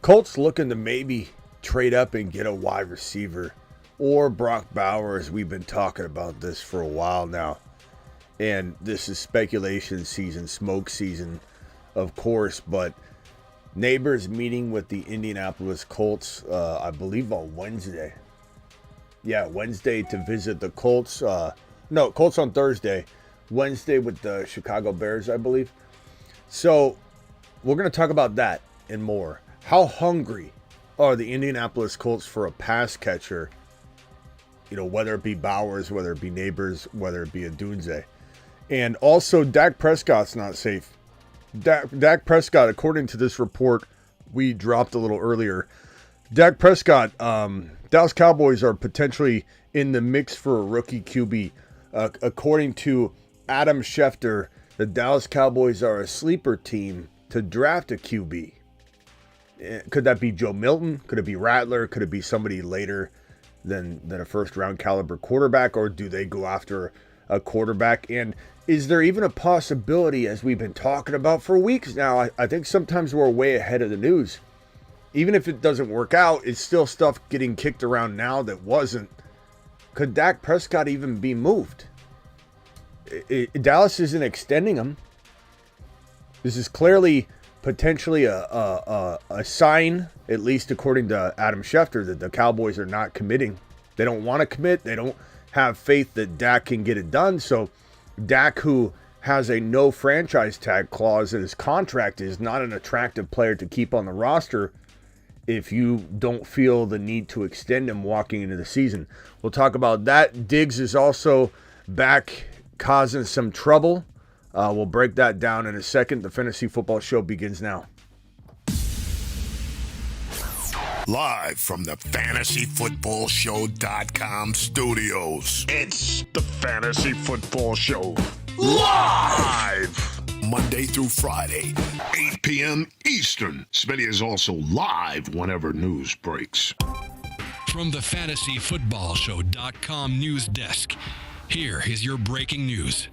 Colts looking to maybe trade up and get a wide receiver or Brock Bowers. We've been talking about this for a while now. And this is speculation season, smoke season, of course. But Nabers meeting with the Indianapolis Colts, I believe on Wednesday. Yeah, Wednesday to visit the Colts. Colts on Thursday. Wednesday with the Chicago Bears, I believe. So we're going to talk about that and more. How hungry are the Indianapolis Colts for a pass catcher? You know, whether it be Bowers, whether it be Nabers, whether it be a Dunze. And also, Dak Prescott's not safe. Dak Prescott, according to this report we dropped a little earlier, Dak Prescott, Dallas Cowboys are potentially in the mix for a rookie QB. According to Adam Schefter, the Dallas Cowboys are a sleeper team to draft a QB. Could that be Joe Milton? Could it be Rattler? Could it be somebody later than a first-round caliber quarterback? Or do they go after a quarterback? And is there even a possibility, as we've been talking about for weeks now, I think sometimes we're way ahead of the news. Even if it doesn't work out, it's still stuff getting kicked around now that wasn't. Could Dak Prescott even be moved? Dallas isn't extending him. This is clearly potentially a sign, at least according to Adam Schefter, that the Cowboys are not committing. They don't want to commit. They don't have faith that Dak can get it done. So Dak, who has a no franchise tag clause in his contract, is not an attractive player to keep on the roster if you don't feel the need to extend him walking into the season. We'll talk about that. Diggs is also back causing some trouble. We'll break that down in a second. The Fantasy Football Show begins now. Live from the FantasyFootballShow.com studios. It's the Fantasy Football Show. Live! Monday through Friday, 8 p.m. Eastern. Smitty is also live whenever news breaks. From the FantasyFootballShow.com news desk, here is your breaking news.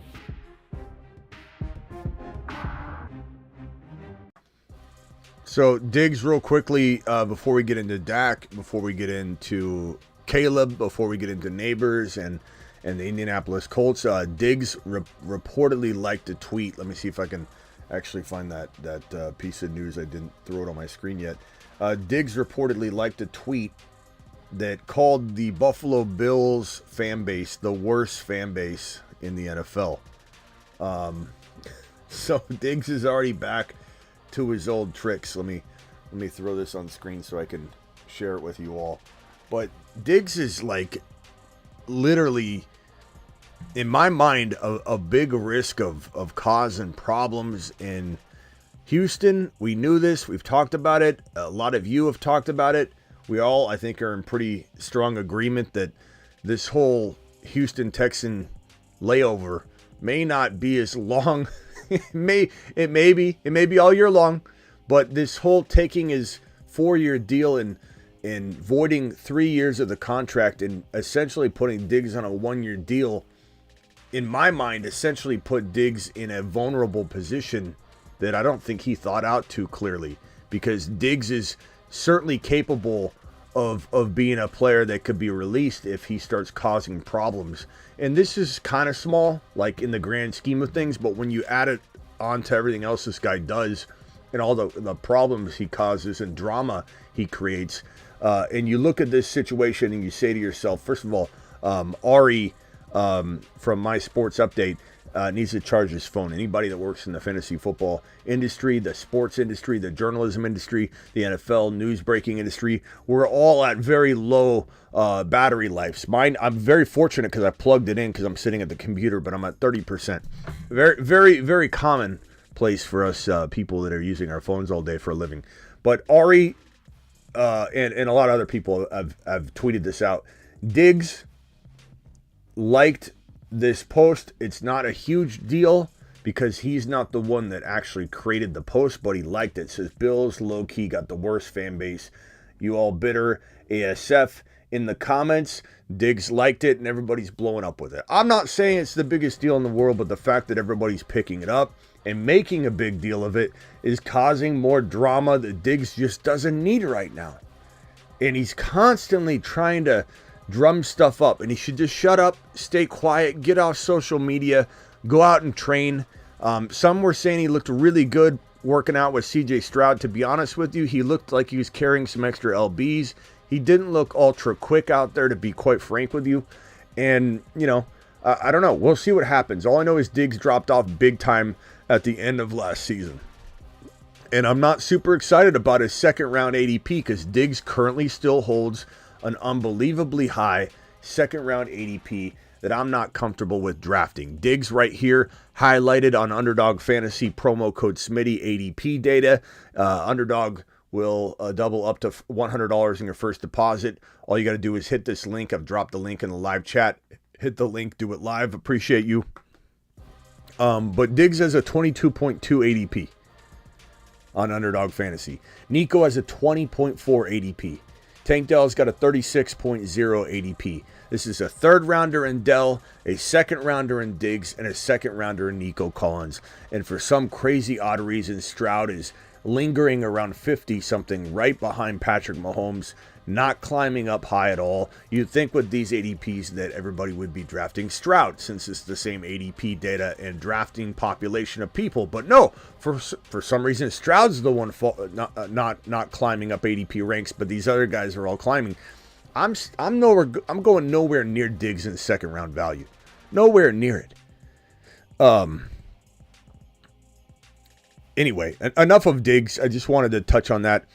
So Diggs, real quickly, before we get into Dak, before we get into Caleb, before we get into Nabers and the Indianapolis Colts, Diggs reportedly liked a tweet. Let me see if I can actually find that piece of news. I didn't throw it on my screen yet. Diggs reportedly liked a tweet that called the Buffalo Bills fan base the worst fan base in the NFL. So Diggs is already back to his old tricks. Let me throw this on screen so I can share it with you all. But Diggs is like literally, in my mind, a big risk of causing problems in Houston. We knew this. We've talked about it. A lot of you have talked about it. We all, I think, are in pretty strong agreement that this whole Houston Texan layover may not be as long. It may be all year long, but this whole taking his 4-year deal and voiding 3 years of the contract and essentially putting Diggs on a 1-year deal, in my mind, essentially put Diggs in a vulnerable position that I don't think he thought out too clearly, because Diggs is certainly capable of being a player that could be released if he starts causing problems. And this is kind of small, like in the grand scheme of things, but when you add it on to everything else this guy does and all the problems he causes and drama he creates, and you look at this situation and you say to yourself, first of all, Ari from My Sports Update needs to charge his phone. Anybody that works in the fantasy football industry, the sports industry, the journalism industry, the NFL news breaking industry, we're all at very low battery lives. Mine, I'm very fortunate because I plugged it in because I'm sitting at the computer, but I'm at 30%. Very, very, very common place for us people that are using our phones all day for a living. But Ari and a lot of other people have tweeted this out. Diggs liked this post. It's not a huge deal because he's not the one that actually created the post, but he liked it. It says, Bills low-key got the worst fan base. You all bitter ASF in the comments. Diggs liked it and everybody's blowing up with it. I'm not saying it's the biggest deal in the world, but the fact that everybody's picking it up and making a big deal of it is causing more drama that Diggs just doesn't need right now. And he's constantly trying to drum stuff up, and he should just shut up, stay quiet, get off social media, go out and train. Some were saying he looked really good working out with CJ Stroud. To be honest with you, he looked like he was carrying some extra LBs. He didn't look ultra quick out there, to be quite frank with you. And, you know, I don't know. We'll see what happens. All I know is Diggs dropped off big time at the end of last season. And I'm not super excited about his second round ADP because Diggs currently still holds an unbelievably high second round ADP that I'm not comfortable with drafting. Diggs right here, highlighted on Underdog Fantasy promo code Smitty ADP data. Underdog will double up to $100 in your first deposit. All you got to do is hit this link. I've dropped the link in the live chat. Hit the link, do it live. Appreciate you. But Diggs has a 22.2 ADP on Underdog Fantasy. Nico has a 20.4 ADP. Tank Dell's got a 36.0 ADP. This is a third rounder in Dell, a second rounder in Diggs, and a second rounder in Nico Collins. And for some crazy odd reason, Stroud is lingering around 50 something right behind Patrick Mahomes, not climbing up high at all. You'd think with these ADPs that everybody would be drafting Stroud since it's the same ADP data and drafting population of people, but no, for some reason Stroud's the one not climbing up ADP ranks, but these other guys are all climbing. I'm going nowhere near Diggs in the second round value, nowhere near it. Anyway, enough of Diggs. I just wanted to touch on that.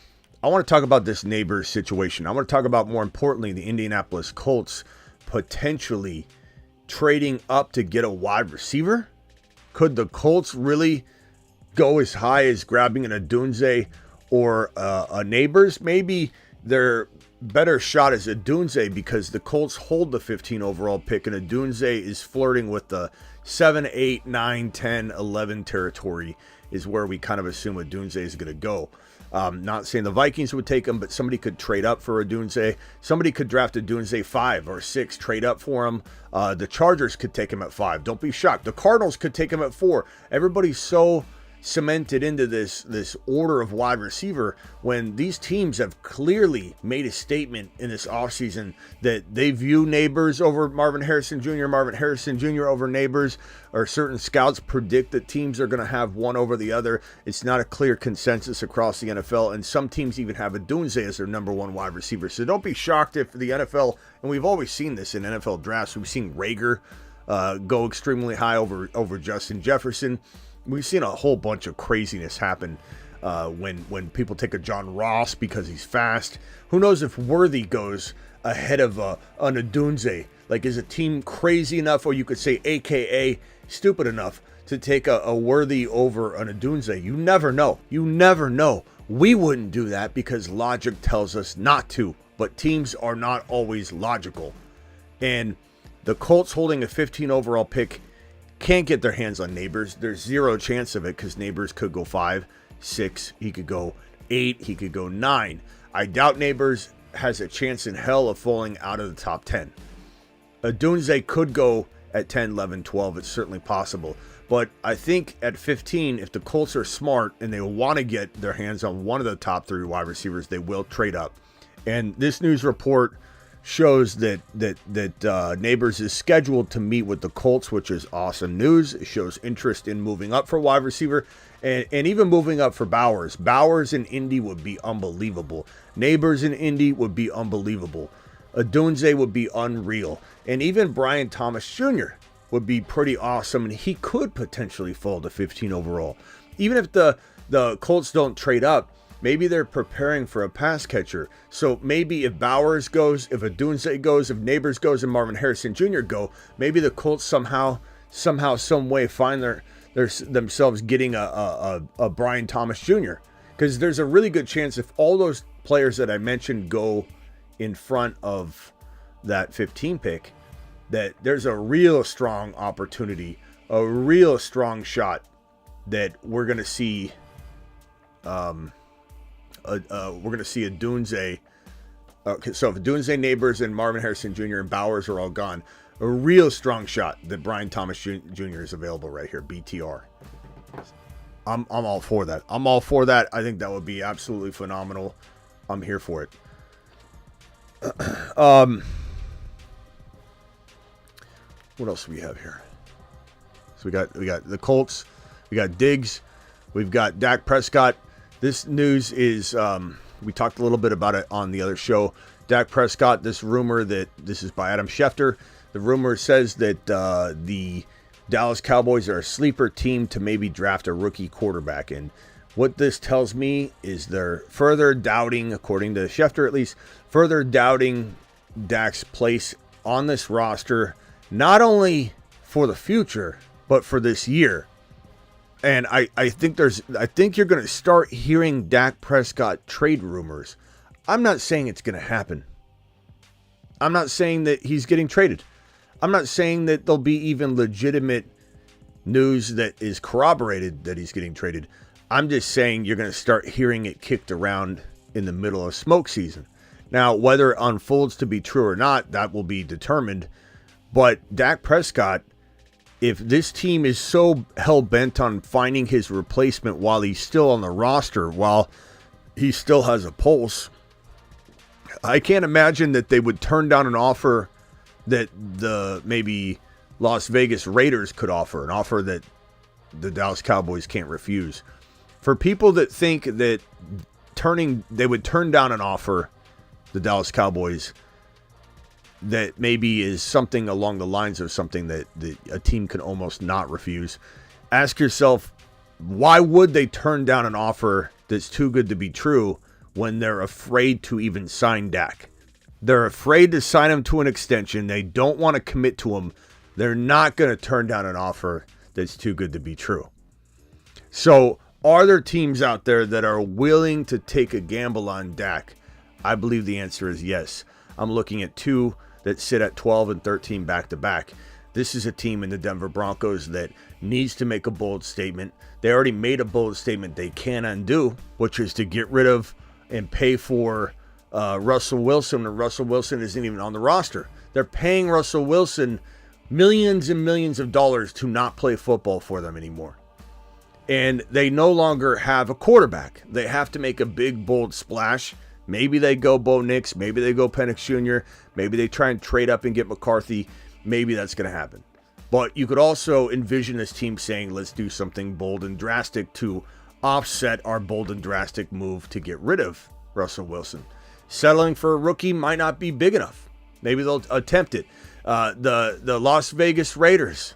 I want to talk about this Nabers situation. I want to talk about, more importantly, the Indianapolis Colts potentially trading up to get a wide receiver. Could the Colts really go as high as grabbing an Odunze or a Nabers? Maybe their better shot is Odunze because the Colts hold the 15 overall pick, and Odunze is flirting with the 7, 8, 9, 10, 11 territory is where we kind of assume Odunze is going to go. Not saying the Vikings would take him, but somebody could trade up for Odunze. Somebody could draft Odunze 5 or 6, trade up for him. The Chargers could take him at 5. Don't be shocked. The Cardinals could take him at 4. Everybody's so cemented into this order of wide receiver when these teams have clearly made a statement in this offseason that they view Nabers over Marvin Harrison Jr., Marvin Harrison Jr. over Nabers, or certain scouts predict that teams are going to have one over the other. It's not a clear consensus across the NFL, and some teams even have Odunze as their number one wide receiver. So don't be shocked if the NFL, and we've always seen this in NFL drafts, we've seen Rager go extremely high over Justin Jefferson. We've seen a whole bunch of craziness happen when people take a John Ross because he's fast. Who knows if Worthy goes ahead of an Odunze? Like, is a team crazy enough, or you could say AKA stupid enough, to take a Worthy over an Odunze? You never know. You never know. We wouldn't do that because logic tells us not to, but teams are not always logical. And the Colts holding a 15 overall pick can't get their hands on Nabers. There's zero chance of it because Nabers could go 5, 6, he could go 8, he could go 9. I doubt Nabers has a chance in hell of falling out of the top 10. Odunze could go at 10, 11, 12. It's certainly possible. But I think at 15, if the Colts are smart and they want to get their hands on one of the top 3 wide receivers, they will trade up. And this news report shows that Nabers is scheduled to meet with the Colts, which is awesome news. It shows interest in moving up for wide receiver and even moving up for Bowers. Bowers in Indy would be unbelievable. Nabers in Indy would be unbelievable. Odunze would be unreal. And even Brian Thomas Jr. would be pretty awesome, and he could potentially fall to 15 overall. Even if the Colts don't trade up, maybe they're preparing for a pass catcher. So maybe if Bowers goes, if Odunze goes, if Nabers goes, and Marvin Harrison Jr. go, maybe the Colts somehow, some way find themselves getting a Brian Thomas Jr. Because there's a really good chance if all those players that I mentioned go in front of that 15 pick, that there's a real strong opportunity, a real strong shot that we're going to see Odunze. So if Odunze, Nabers, and Marvin Harrison Jr. and Bowers are all gone, a real strong shot that Brian Thomas Jr. is available right here. BTR. I'm all for that. I'm all for that. I think that would be absolutely phenomenal. I'm here for it. What else do we have here? So we got the Colts, we got Diggs, we've got Dak Prescott. This news is we talked a little bit about it on the other show. Dak Prescott, this rumor that this is by Adam Schefter. The rumor says that the Dallas Cowboys are a sleeper team to maybe draft a rookie quarterback. And what this tells me is they're further doubting, according to Schefter at least, further doubting Dak's place on this roster, not only for the future, but for this year. And I think you're going to start hearing Dak Prescott trade rumors. I'm not saying it's going to happen. I'm not saying that he's getting traded. I'm not saying that there'll be even legitimate news that is corroborated that he's getting traded. I'm just saying you're going to start hearing it kicked around in the middle of smoke season. Now, whether it unfolds to be true or not, that will be determined. But Dak Prescott, if this team is so hell-bent on finding his replacement while he's still on the roster, while he still has a pulse, I can't imagine that they would turn down an offer that the maybe Las Vegas Raiders could offer, an offer that the Dallas Cowboys can't refuse. For people that think that they would turn down an offer, the Dallas Cowboys, that maybe is something along the lines of something that a team can almost not refuse, ask yourself, why would they turn down an offer that's too good to be true when they're afraid to even sign Dak? They're afraid to sign him to an extension. They don't want to commit to him. They're not going to turn down an offer that's too good to be true. So, are there teams out there that are willing to take a gamble on Dak? I believe the answer is yes. I'm looking at two that sit at 12 and 13 back-to-back. This is a team in the Denver Broncos that needs to make a bold statement. They already made a bold statement they can't undo, which is to get rid of and pay for Russell Wilson, and Russell Wilson isn't even on the roster. They're paying Russell Wilson millions and millions of dollars to not play football for them anymore. And they no longer have a quarterback. They have to make a big, bold splash. Maybe they go Bo Nix. Maybe they go Penix Jr. Maybe they try and trade up and get McCarthy. Maybe that's going to happen. But you could also envision this team saying, let's do something bold and drastic to offset our bold and drastic move to get rid of Russell Wilson. Settling for a rookie might not be big enough. Maybe they'll attempt it. The Las Vegas Raiders.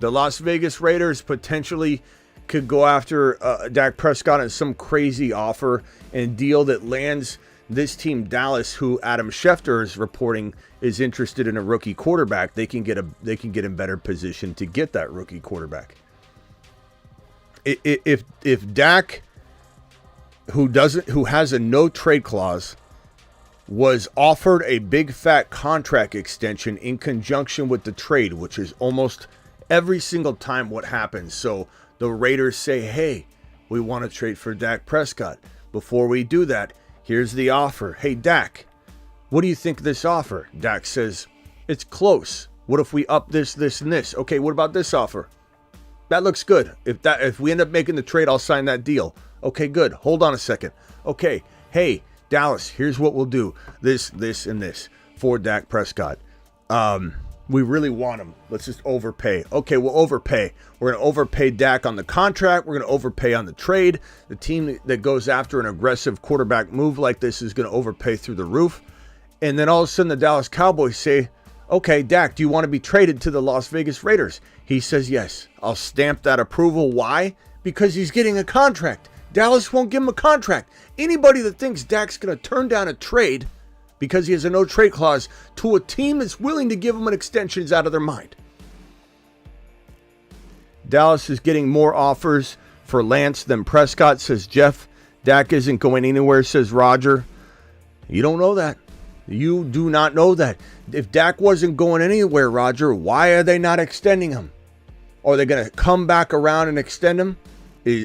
The Las Vegas Raiders potentially could go after Dak Prescott on some crazy offer and deal that lands this team, Dallas, who Adam Schefter is reporting is interested in a rookie quarterback. They can get in better position to get that rookie quarterback. If Dak, who has a no trade clause, was offered a big fat contract extension in conjunction with the trade, which is almost every single time what happens. So the Raiders say, hey, we want to trade for Dak Prescott. Before we do that, here's the offer. Hey, Dak, what do you think of this offer? Dak says, it's close. What if we up this, and this? Okay, what about this offer? That looks good. If we end up making the trade, I'll sign that deal. Okay, good. Hold on a second. Okay, hey, Dallas, here's what we'll do. This, and this for Dak Prescott. We really want him. Let's just overpay. Okay, we'll overpay. We're going to overpay Dak on the contract. We're going to overpay on the trade. The team that goes after an aggressive quarterback move like this is going to overpay through the roof. And then all of a sudden the Dallas Cowboys say, okay, Dak, do you want to be traded to the Las Vegas Raiders? He says yes. I'll stamp that approval. Why? Because he's getting a contract. Dallas won't give him a contract. Anybody that thinks Dak's going to turn down a trade because he has a no-trade clause to a team that's willing to give him an extension is out of their mind. Dallas is getting more offers for Lance than Prescott, says Jeff. Dak isn't going anywhere, says Roger. You don't know that. You do not know that. If Dak wasn't going anywhere, Roger, why are they not extending him? Are they going to come back around and extend him?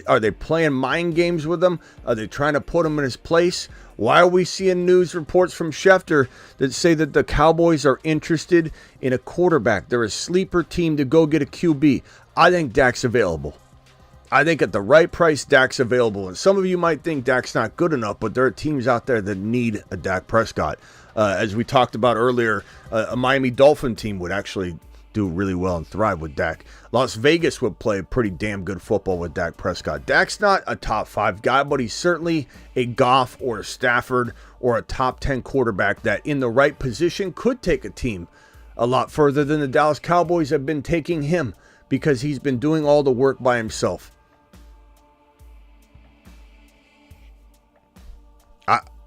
Are they playing mind games with him? Are they trying to put him in his place? Why are we seeing news reports from Schefter that say that the Cowboys are interested in a quarterback? They're a sleeper team to go get a QB. I think Dak's available. I think at the right price, Dak's available. And some of you might think Dak's not good enough, but there are teams out there that need a Dak Prescott. As we talked about earlier, a Miami Dolphin team would actually do really well and thrive with Dak. Las Vegas would play pretty damn good football with Dak Prescott. Dak's not a top 5 guy, but he's certainly a Goff or a Stafford or a top 10 quarterback that in the right position could take a team a lot further than the Dallas Cowboys have been taking him, because he's been doing all the work by himself.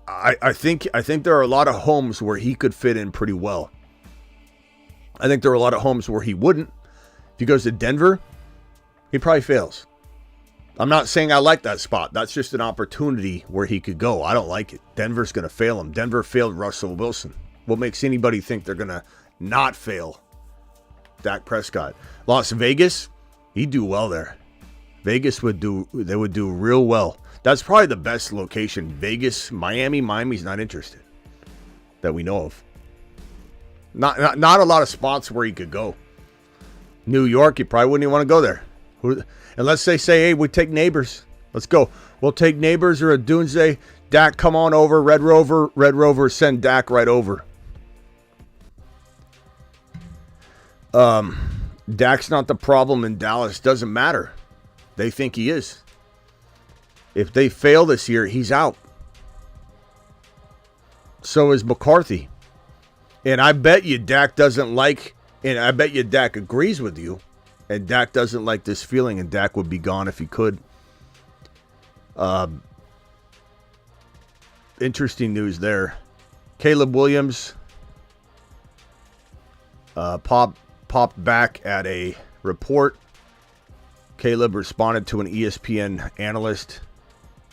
I think there are a lot of homes where he could fit in pretty well. I think there are a lot of homes where he wouldn't. If he goes to Denver, he probably fails. I'm not saying I like that spot. That's just an opportunity where he could go. I don't like it. Denver's going to fail him. Denver failed Russell Wilson. What makes anybody think they're going to not fail Dak Prescott? Las Vegas, he'd do well there. Vegas would do real well. That's probably the best location. Vegas, Miami's not interested that we know of. Not a lot of spots where he could go. New York, you probably wouldn't even want to go there. Unless they say, hey, we take Nabers. Let's go. We'll take Nabers or a Dunze. Dak, come on over. Red Rover, send Dak right over. Dak's not the problem in Dallas. Doesn't matter. They think he is. If they fail this year, he's out. So is McCarthy. And I bet you Dak doesn't like, and I bet you Dak agrees with you, and Dak doesn't like this feeling, and Dak would be gone if he could. Interesting news there. Caleb Williams popped back at a report. Caleb responded to an ESPN analyst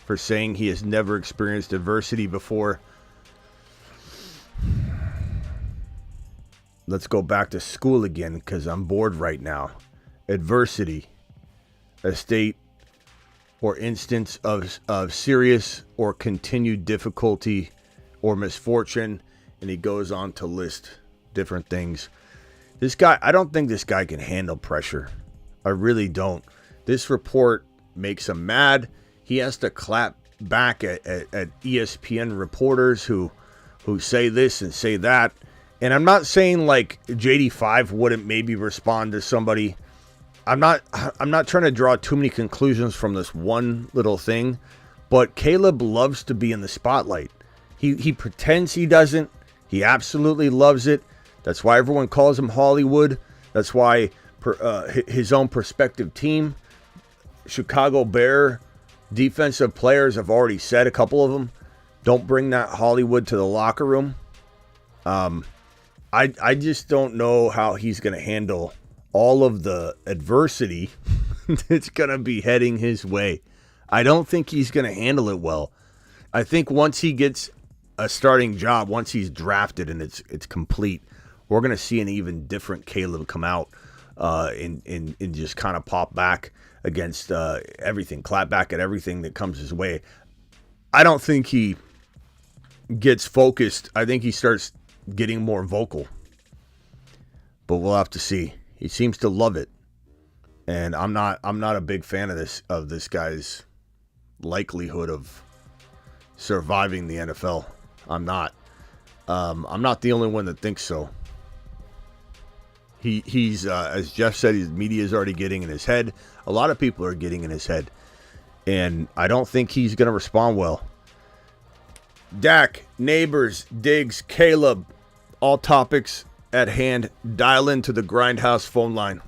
for saying he has never experienced adversity before. Let's go back to school again because I'm bored right now. Adversity, a state or instance of serious or continued difficulty or misfortune, and he goes on to list different things. This guy, I don't think this guy can handle pressure. I really don't. This report makes him mad. He has to clap back at ESPN reporters who say this and say that. And I'm not saying like JD5 wouldn't maybe respond to somebody. I'm not trying to draw too many conclusions from this one little thing, but Caleb loves to be in the spotlight. He pretends he doesn't. He absolutely loves it. That's why everyone calls him Hollywood. That's why his own prospective team, Chicago Bear defensive players, have already said, a couple of them, don't bring that Hollywood to the locker room. I just don't know how he's going to handle all of the adversity that's going to be heading his way. I don't think he's going to handle it well. I think once he gets a starting job, once he's drafted and it's complete, we're going to see an even different Caleb come out and just kind of pop back against everything, clap back at everything that comes his way. I don't think he gets focused. I think he starts getting more vocal. But we'll have to see. He seems to love it. And I'm not a big fan of this guy's likelihood of surviving the NFL. I'm not. I'm not the only one that thinks so. He's as Jeff said, his media is already getting in his head. A lot of people are getting in his head. And I don't think he's going to respond well. Dak, Nabers, Diggs, Caleb, all topics at hand. Dial into the Grindhouse phone line.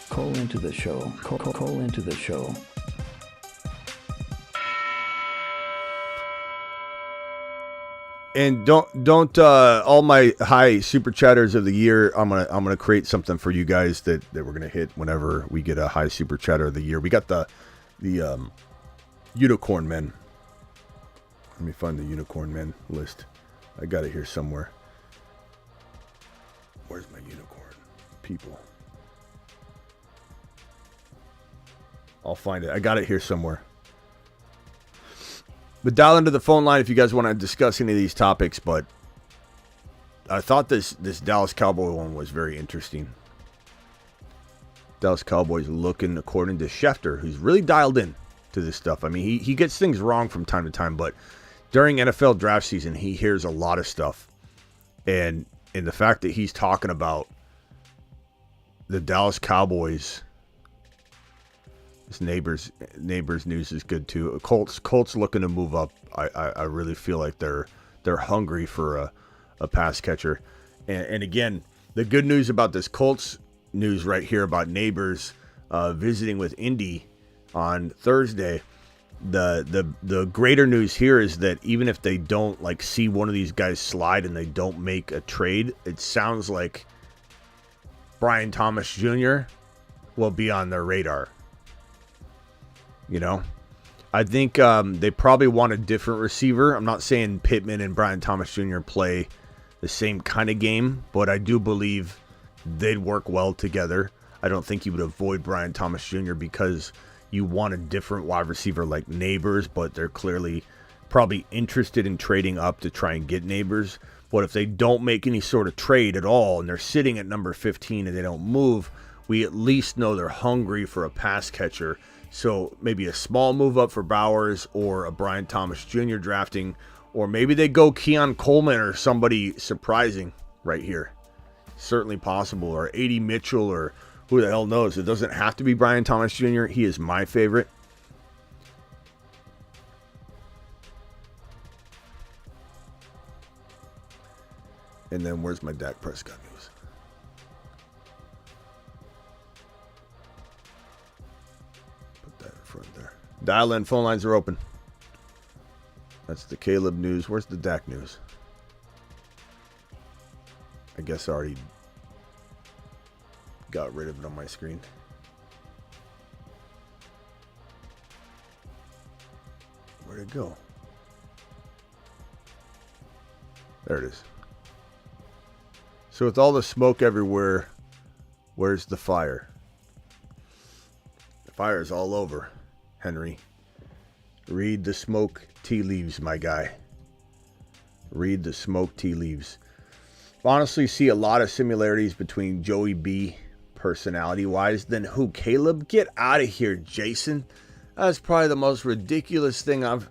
Call into the show. Call into the show. And don't all my high super chatters of the year. I'm gonna create something for you guys that we're gonna hit whenever we get a high super chatter of the year. We got the unicorn men. Let me find the unicorn men list. I got it here somewhere. Where's my unicorn people? I'll find it. I got it here somewhere. But dial into the phone line if you guys want to discuss any of these topics. But I thought this Dallas Cowboy one was very interesting. Dallas Cowboys looking, according to Schefter, who's really dialed in to this stuff. I mean, he gets things wrong from time to time, but during NFL draft season, he hears a lot of stuff. And the fact that he's talking about the Dallas Cowboys, this neighbors news is good too. Colts looking to move up. I really feel like they're hungry for a pass catcher. And again, the good news about this Colts news right here about Nabers visiting with Indy on Thursday. The greater news here is that even if they don't like see one of these guys slide and they don't make a trade, it sounds like Brian Thomas Jr. will be on their radar. You know, I think they probably want a different receiver. I'm not saying Pittman and Brian Thomas Jr. play the same kind of game, but I do believe they'd work well together. I don't think you would avoid Brian Thomas Jr. because you want a different wide receiver like Nabers, but they're clearly probably interested in trading up to try and get Nabers. But if they don't make any sort of trade at all and they're sitting at number 15 and they don't move, we at least know they're hungry for a pass catcher. So maybe a small move up for Bowers or a Brian Thomas Jr. drafting, or maybe they go Keon Coleman or somebody surprising right here. Certainly possible. Or A.D. Mitchell, or who the hell knows. It doesn't have to be Brian Thomas Jr. He is my favorite. And then where's my Dak Prescott news? Put that in front there. Dial in. Phone lines are open. That's the Caleb news. Where's the Dak news? I guess I already got rid of it on my screen. Where'd it go? There it is. So with all the smoke everywhere, where's the fire? The fire is all over, Henry. Read the smoke tea leaves, my guy. Read the smoke tea leaves. Honestly, see a lot of similarities between Joey B, personality-wise, than who? Caleb? Get out of here, Jason. That's probably the most ridiculous thing I've...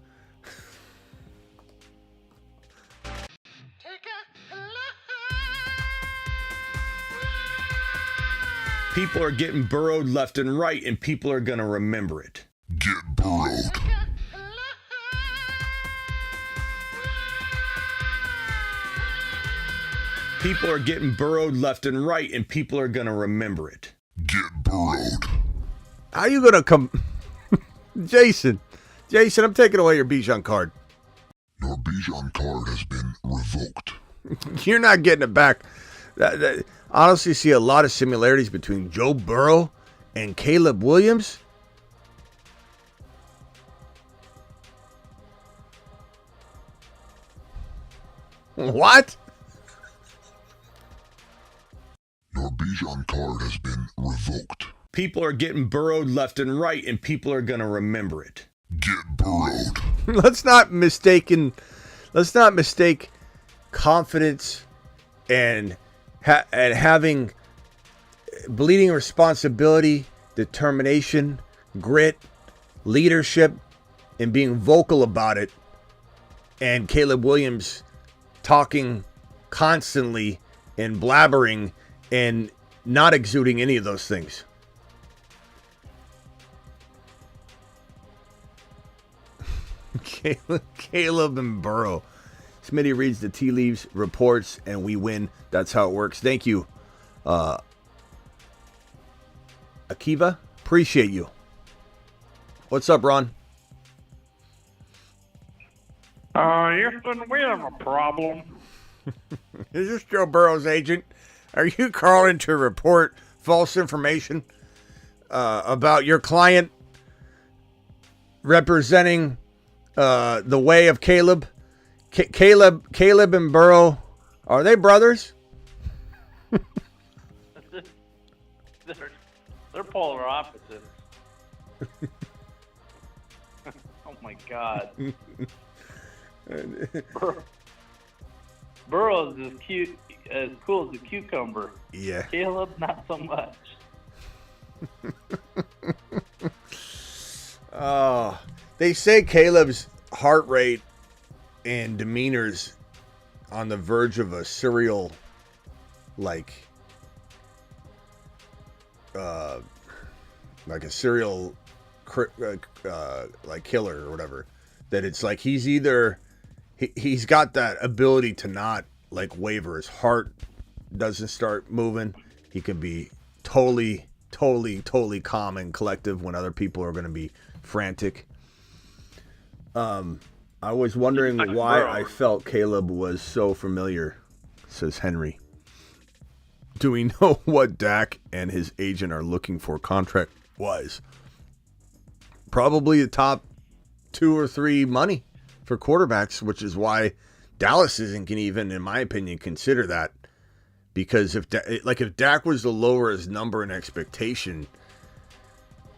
People are getting burrowed left and right, and people are going to remember it. Get burrowed. People are getting burrowed left and right, and people are going to remember it. Get burrowed. How are you going to come... Jason, I'm taking away your Bijan card. Your Bijan card has been revoked. You're not getting it back. Honestly, see a lot of similarities between Joe Burrow and Caleb Williams. What? Your Bijan card has been revoked. People are getting burrowed left and right, and people are going to remember it. Get burrowed. Let's not mistake confidence and having bleeding responsibility, determination, grit, leadership, and being vocal about it, and Caleb Williams talking constantly and blabbering and not exuding any of those things. Caleb and Burrow. Smitty reads the tea leaves, reports, and we win. That's how it works. Thank you, Akiva. Appreciate you. What's up, Ron? Houston, we have a problem. Is this Joe Burrow's agent? Are you calling to report false information about your client representing the way of Caleb? Caleb and Burrow, are they brothers? They're polar opposites. Oh my God. Burrow's as cool as a cucumber. Yeah. Caleb, not so much. They say Caleb's heart rate and demeanor's on the verge of a serial, like a serial, like killer or whatever. That it's like he's either he's got that ability to not like waver. His heart doesn't start moving. He can be totally calm and collective when other people are going to be frantic. I was wondering why I felt Caleb was so familiar, says Henry. Do we know what Dak and his agent are looking for contract-wise? Probably the top 2 or 3 money for quarterbacks, which is why Dallas isn't going to even, in my opinion, consider that. Because if Dak was to lower his number and expectation,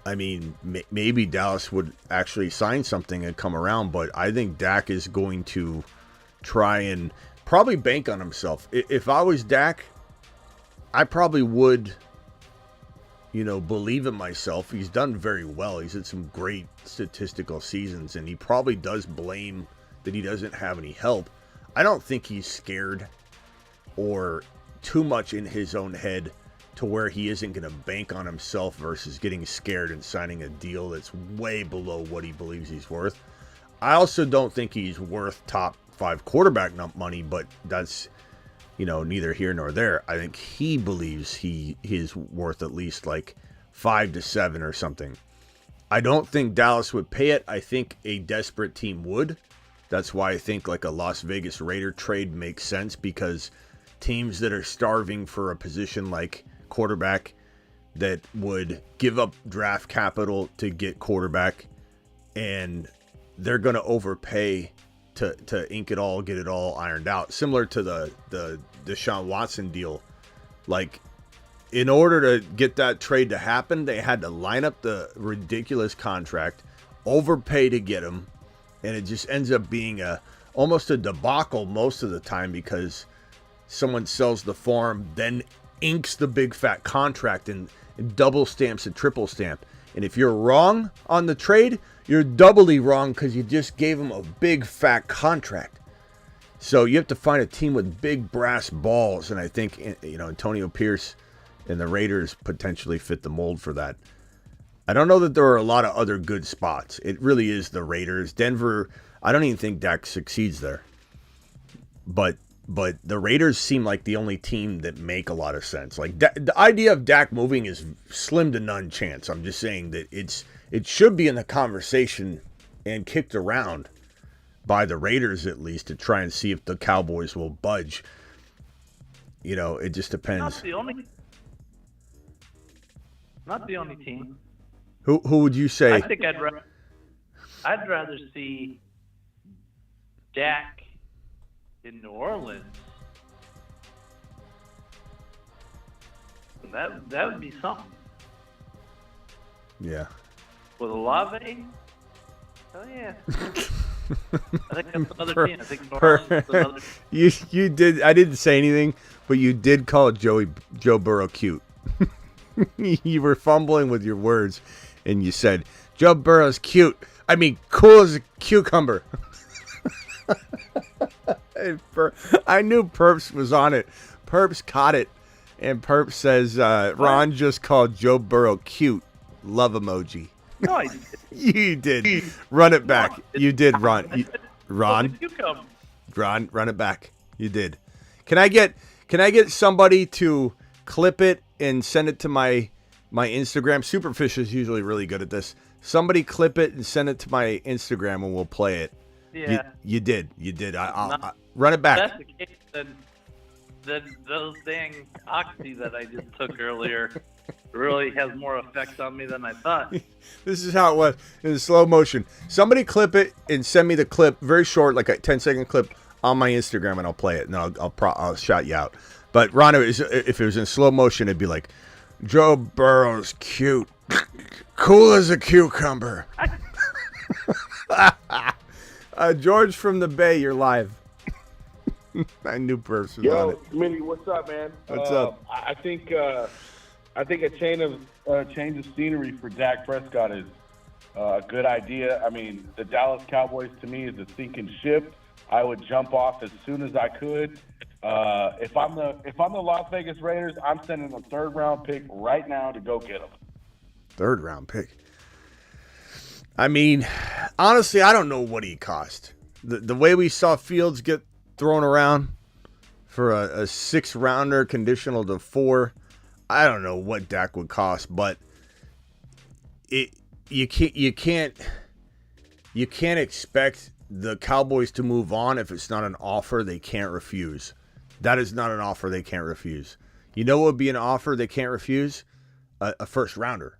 I mean, maybe Dallas would actually sign something and come around. But I think Dak is going to try and probably bank on himself. If I was Dak, I probably would, believe in myself. He's done very well. He's had some great statistical seasons, and he probably does blame that he doesn't have any help. I don't think he's scared or too much in his own head to where he isn't going to bank on himself versus getting scared and signing a deal that's way below what he believes he's worth. I also don't think he's worth top 5 quarterback money, but that's, neither here nor there. I think he believes he is worth at least like 5 to 7 or something. I don't think Dallas would pay it. I think a desperate team would. That's why I think like a Las Vegas Raider trade makes sense, because teams that are starving for a position like quarterback that would give up draft capital to get quarterback, and they're going to overpay to ink it all, get it all ironed out. Similar to the Deshaun Watson deal. Like, in order to get that trade to happen, they had to line up the ridiculous contract, overpay to get him, and it just ends up being almost a debacle most of the time, because someone sells the farm, then inks the big fat contract and double stamps and triple stamp. And if you're wrong on the trade, you're doubly wrong because you just gave them a big fat contract. So you have to find a team with big brass balls. And I think, Antonio Pierce and the Raiders potentially fit the mold for that. I don't know that there are a lot of other good spots. It really is the Raiders. Denver, I don't even think Dak succeeds there. But the Raiders seem like the only team that make a lot of sense. Like the idea of Dak moving is slim to none chance. I'm just saying that it should be in the conversation and kicked around by the Raiders at least, to try and see if the Cowboys will budge. It just depends. Not the only team. Who would you say? I think I'd rather see Dak in New Orleans. That would be something. Yeah. With Olave? Oh yeah. I think that's another team. I think New Orleans is another team. You did. I didn't say anything, but you did call Joe Burrow cute. You were fumbling with your words, and you said Joe Burrow's cute. I mean, cool as a cucumber. I knew Perps was on it. Perps caught it, and Perps says Ron just called Joe Burrow cute. Love emoji. No, I didn't. You did. Run it back. No, you did, Ron. Ron, run it back. You did. Can I get somebody to clip it and send it to my Instagram? Superfish is usually really good at this. Somebody clip it and send it to my Instagram, and we'll play it. Yeah. You did. I'll run it back. If that's the case, then those dang oxy that I just took earlier really has more effect on me than I thought. This is how it was in slow motion. Somebody clip it and send me the clip, very short, like a 10-second clip, on my Instagram, and I'll play it, and I'll shout you out. But Ron, if it was in slow motion, it'd be like, Joe Burrow's cute, cool as a cucumber. George from the Bay, you're live. I knew Perps was on it. Smitty, what's up, man? What's up? I think I think a change of scenery for Dak Prescott is a good idea. I mean, the Dallas Cowboys to me is a sinking ship. I would jump off as soon as I could. If I'm the Las Vegas Raiders, I'm sending a 3rd round pick right now to go get him. 3rd round pick. I mean, honestly, I don't know what he cost. The way we saw Fields get thrown around for a 6th rounder conditional to 4, I don't know what Dak would cost, but you can't expect the Cowboys to move on if it's not an offer they can't refuse. That is not an offer they can't refuse. You know what would be an offer they can't refuse? A 1st rounder.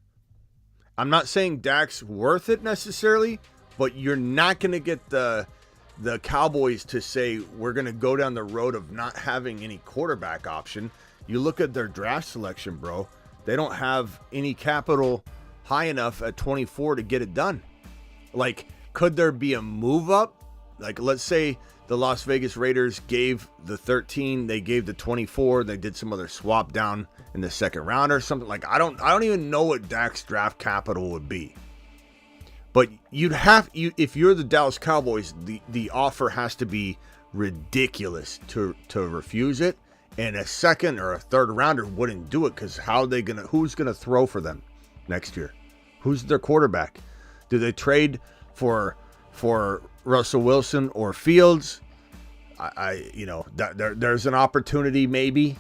I'm not saying Dak's worth it necessarily, but you're not going to get the Cowboys to say we're going to go down the road of not having any quarterback option. You look at their draft selection, bro. They don't have any capital high enough at 24 to get it done. Like, could there be a move up? Like, let's say the Las Vegas Raiders gave the 13, they gave the 24, they did some other swap down in the 2nd round or something. Like, I don't even know what Dak's draft capital would be. But if you're the Dallas Cowboys, the offer has to be ridiculous to refuse it. And a 2nd or a 3rd rounder wouldn't do it, because who's gonna throw for them next year? Who's their quarterback? Do they trade for Russell Wilson or Fields? There's an opportunity maybe,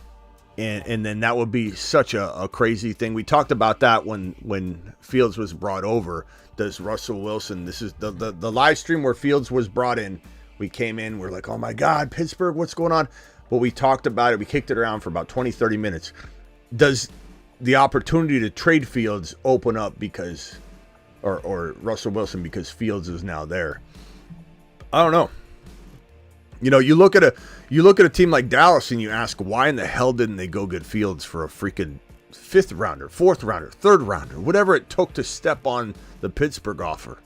and then that would be such a crazy thing. We talked about that when Fields was brought over. Does Russell Wilson? This is the live stream where Fields was brought in. We came in, we're like, oh my God, Pittsburgh, what's going on? But we talked about it. We kicked it around for about 20, 30 minutes. Does the opportunity to trade Fields open up because, or Russell Wilson, because Fields is now there? I don't know. You know, you look at a team like Dallas and you ask, why in the hell didn't they go get Fields for a freaking 5th rounder, 4th rounder, 3rd rounder, whatever it took to step on the Pittsburgh offer?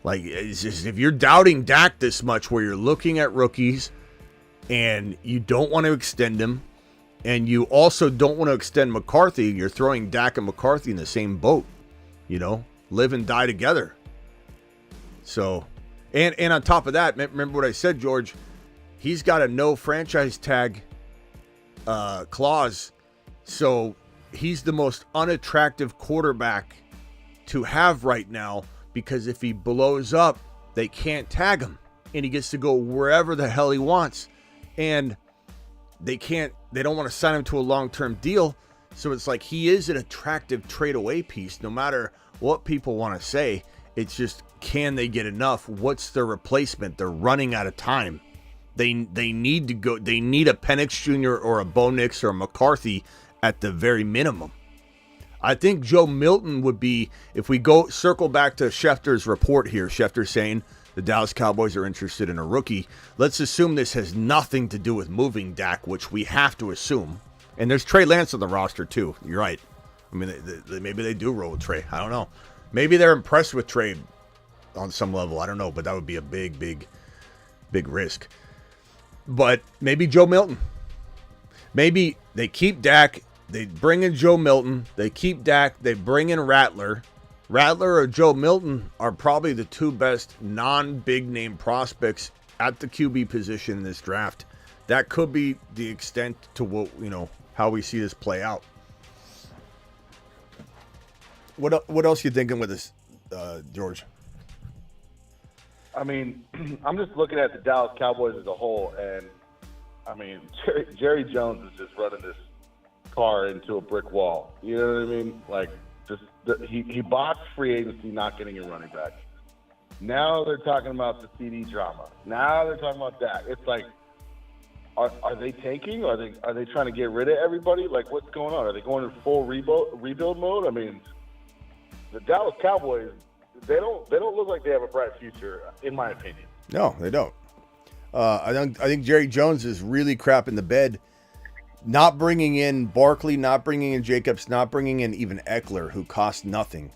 Like, it's just, if you're doubting Dak this much, where you're looking at rookies and you don't want to extend him, and you also don't want to extend McCarthy, you're throwing Dak and McCarthy in the same boat. You know, live and die together. So, and on top of that, remember what I said, George? He's got a no franchise tag clause, so he's the most unattractive quarterback to have right now, because if he blows up, they can't tag him, and he gets to go wherever the hell he wants. And they don't want to sign him to a long-term deal. So it's like, he is an attractive trade away piece, no matter what people want to say. It's just, can they get enough? What's their replacement? They're running out of time. They need to go. They need a Penix Jr. or a Bo Nix or a McCarthy at the very minimum. I think Joe Milton would be, if we go circle back to Schefter's report here, Schefter saying the Dallas Cowboys are interested in a rookie. Let's assume this has nothing to do with moving Dak, which we have to assume. And there's Trey Lance on the roster too. You're right. I mean, maybe they do roll with Trey. I don't know. Maybe they're impressed with Trey on some level. I don't know, but that would be a big risk. But maybe Joe Milton. Maybe they keep Dak. They bring in Joe Milton. They keep Dak. They bring in Rattler. Rattler or Joe Milton are probably the 2 best non-big name prospects at the QB position in this draft. That could be the extent to what, how we see this play out. What else you thinking with this, George? I mean, I'm just looking at the Dallas Cowboys as a whole, and I mean, Jerry Jones is just running this car into a brick wall. You know what I mean? Like, he botched free agency, not getting a running back. Now they're talking about the CD drama. Now they're talking about that. It's like, are they tanking? Are they trying to get rid of everybody? Like, what's going on? Are they going in full rebuild mode? I mean, the Dallas Cowboys, they don't look like they have a bright future, in my opinion. No, they don't. I think Jerry Jones is really crapping the bed. Not bringing in Barkley, not bringing in Jacobs, not bringing in even Eckler, who cost nothing.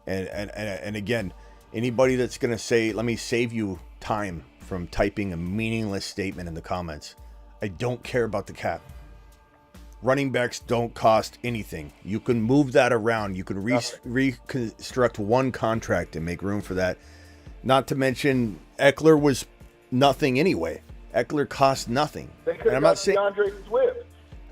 And again, anybody that's going to say, let me save you time from typing a meaningless statement in the comments. I don't care about the cap. running backs don't cost anything. You can move that around. You can reconstruct one contract and make room for that. Not to mention, Eckler was nothing anyway. Eckler cost nothing. They could And I'm have not saying, DeAndre Swift.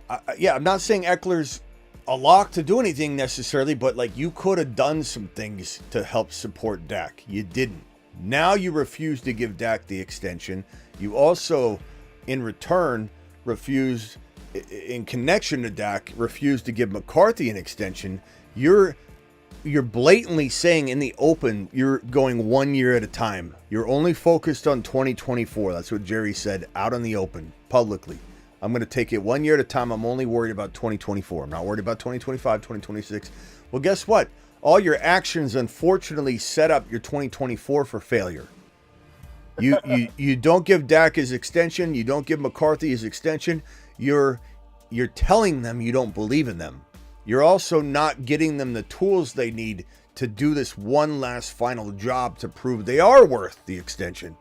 I'm not saying Eckler's a lock to do anything necessarily, but like you could have done some things to help support Dak. You didn't. Now you refuse to give Dak the extension. You also, in return, refused, in connection to Dak, refused to give McCarthy an extension. You're blatantly saying in the open you're going 1 year at a time. You're only focused on 2024. That's what Jerry said out in the open, publicly. I'm going to take it 1 year at a time. I'm only worried about 2024. I'm not worried about 2025, 2026. Well, guess what? All your actions, unfortunately, set up your 2024 for failure. You don't give Dak his extension. You don't give McCarthy his extension. You're telling them you don't believe in them. You're also not getting them the tools they need to do this one last final job to prove they are worth the extension.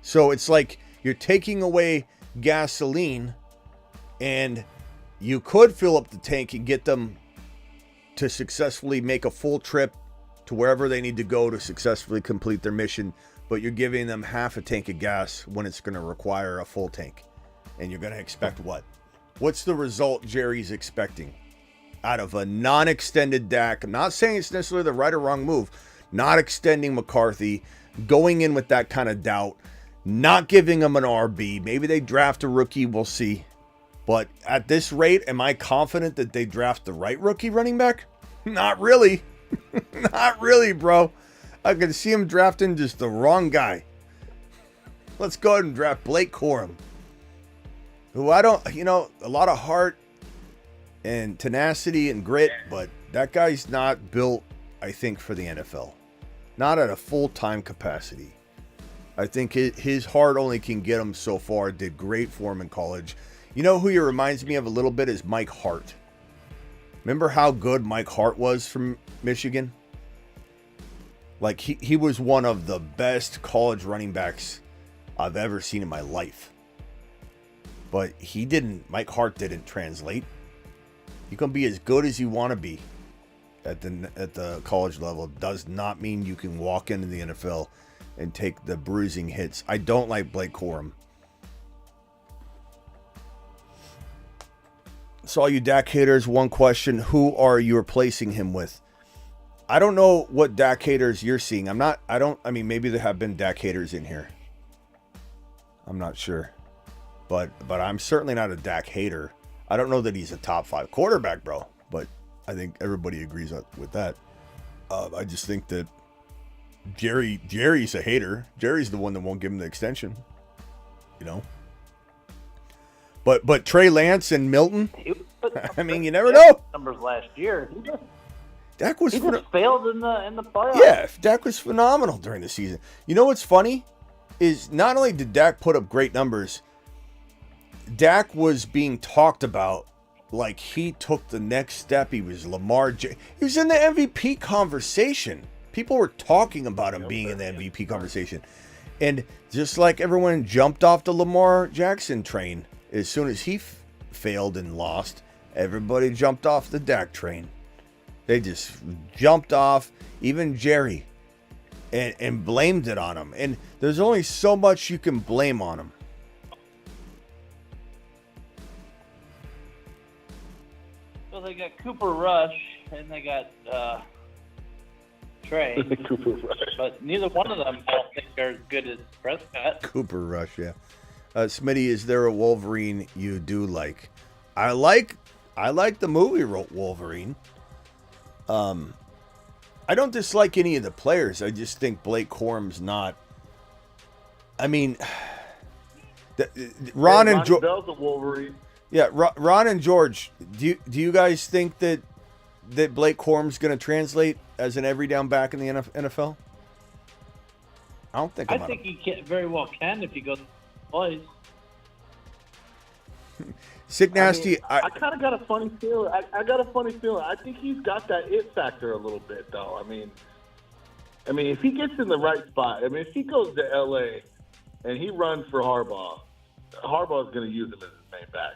So it's like you're taking away gasoline, and you could fill up the tank and get them to successfully make a full trip to wherever they need to go to successfully complete their mission, but you're giving them half a tank of gas when it's going to require a full tank. And you're going to expect what? What's the result Jerry's expecting out of a non-extended Dak? I'm not saying it's necessarily the right or wrong move. Not extending McCarthy, going in with that kind of doubt, not giving him an RB. Maybe they draft a rookie, we'll see. But at this rate, am I confident that they draft the right rookie running back? Not really. Not really, bro. I can see him drafting just the wrong guy. Let's go ahead and draft Blake Corum, who I don't, a lot of heart and tenacity and grit, but that guy's not built, I think, for the NFL. Not at a full-time capacity. I think his heart only can get him so far. Did great for him in college. You know who he reminds me of a little bit is Mike Hart. Remember how good Mike Hart was from Michigan? Like, he was one of the best college running backs I've ever seen in my life. But Mike Hart didn't translate. You can be as good as you want to be at the college level. Does not mean you can walk into the NFL and take the bruising hits. I don't like Blake Corum. So all you Dak haters, one question: who are you replacing him with? I don't know what Dak haters you're seeing. Maybe there have been Dak haters in here. I'm not sure. But I'm certainly not a Dak hater. I don't know that he's a top 5 quarterback, bro. But I think everybody agrees with that. I just think that Jerry's a hater. Jerry's the one that won't give him the extension. But Trey Lance and Milton, I mean, you never know. Numbers last year. Dak was He just failed in the playoffs. Yeah, Dak was phenomenal during the season. You know what's funny is not only did Dak put up great numbers, Dak was being talked about like he took the next step. He was he was in the MVP conversation. People were talking about him being in the MVP conversation. And just like everyone jumped off the Lamar Jackson train as soon as he failed and lost, everybody jumped off the Dak train. They just jumped off, even Jerry, and blamed it on him. And there's only so much you can blame on him. Well, they got Cooper Rush and they got Trey. Cooper Rush. But neither one of them I don't think are as good as Prescott. Cooper Rush, yeah. Smitty, is there a Wolverine you do like? I like the movie Wolverine. I don't dislike any of the players. I just think Blake Corum's not. I mean, Ron and George. Wolverine. Yeah, Ron and George. Do you guys think that Blake Corum's going to translate as an every down back in the NFL? I don't think. I think he very well can if he goes to plays. Sick Nasty. I kind of got a funny feeling. I got a funny feeling. I think he's got that it factor a little bit, though. I mean, if he gets in the right spot, if he goes to LA and he runs for Harbaugh's going to use him as his main back.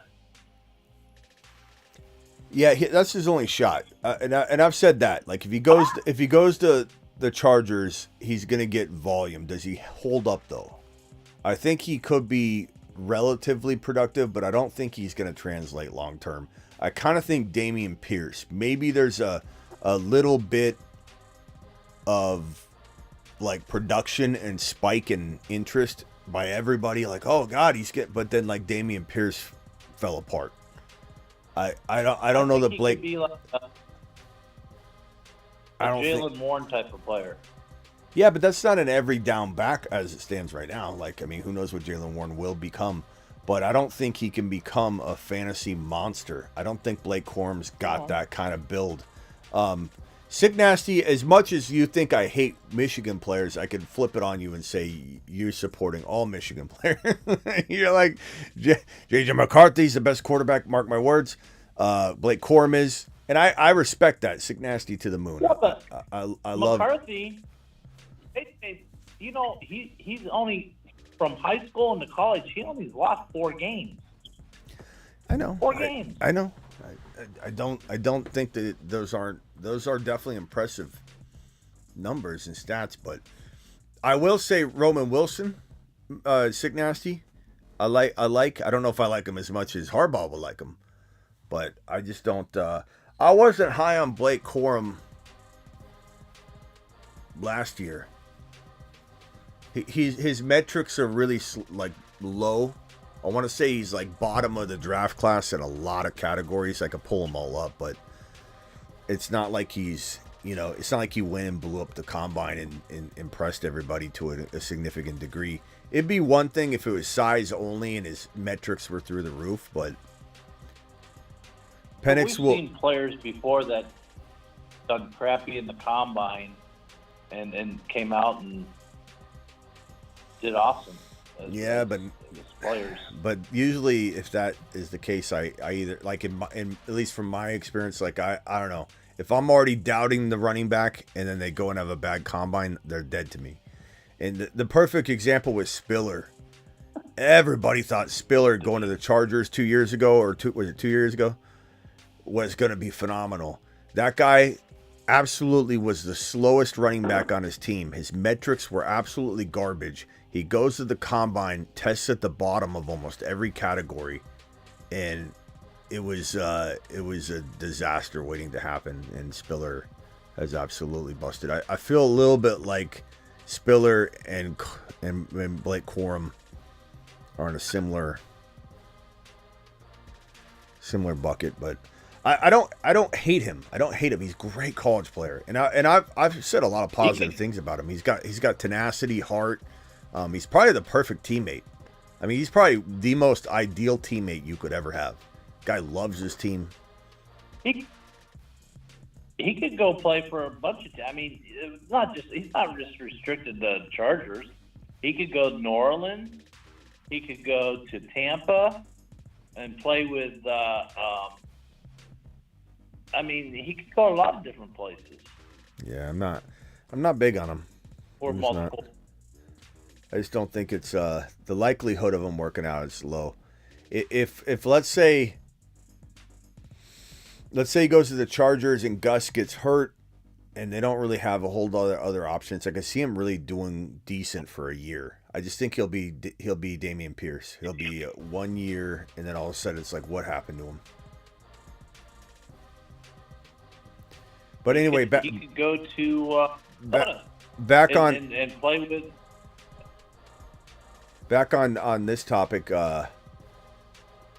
Yeah, that's his only shot, and I've said that. Like if he goes to the Chargers, he's gonna get volume. Does he hold up though? I think he could be relatively productive, but I don't think he's gonna translate long term. I kind of think Dameon Pierce. Maybe there's a little bit of like production and spike in interest by everybody. Like, oh God, but then like Dameon Pierce fell apart. I don't know that Blake. He could be like a Jalen Warren type of player. Yeah, but that's not an every down back as it stands right now. Like, I mean, who knows what Jalen Warren will become? But I don't think he can become a fantasy monster. I don't think Blake Corum's got that kind of build. Sick Nasty, as much as you think I hate Michigan players, I could flip it on you and say you're supporting all Michigan players. You're like, J.J. McCarthy's the best quarterback, mark my words. Blake Corum is. And I respect that. Sick Nasty to the moon. Yeah, but I love McCarthy, you know, he's only, from high school into college, he only lost 4 games. I know. 4 games. I know. I don't think that those are definitely impressive numbers and stats, but I will say Roman Wilson, Sick Nasty. I don't know if I like him as much as Harbaugh will like him, but I just don't. I wasn't high on Blake Corum last year. His metrics are really like low. I want to say he's like bottom of the draft class in a lot of categories. I could pull them all up, but it's not like he's, it's not like he went and blew up the combine and impressed everybody to a significant degree. It'd be one thing if it was size only and his metrics were through the roof, but Penix will. We've seen players before that done crappy in the combine and came out and did awesome. Yeah, but players. But usually, if that is the case, I either like in at least from my experience, like I don't know, if I'm already doubting the running back and then they go and have a bad combine, they're dead to me. And the perfect example was Spiller. Everybody thought Spiller going to the Chargers 2 years ago, or 2 years ago, was going to be phenomenal. That guy absolutely was the slowest running back on his team. His metrics were absolutely garbage. He goes to the combine, tests at the bottom of almost every category, and it was a disaster waiting to happen. And Spiller has absolutely busted. I feel a little bit like Spiller and Blake Corum are in a similar bucket, but I don't hate him. I don't hate him. He's a great college player, and I've said a lot of positive things about him. He's got tenacity, heart. He's probably the perfect teammate. I mean, he's probably the most ideal teammate you could ever have. Guy loves his team. He could go play for a bunch of. I mean, he's not just restricted to Chargers. He could go to New Orleans. He could go to Tampa and play with. I mean, he could go a lot of different places. Yeah, I'm not big on him. Or multiple. I just don't think it's the likelihood of him working out is low. If let's say he goes to the Chargers and Gus gets hurt and they don't really have a whole other options, I can see him really doing decent for a year. I just think he'll be Dameon Pierce. He'll be 1 year and then all of a sudden it's like, what happened to him? But anyway, he could go to back on and play with. Back on this topic,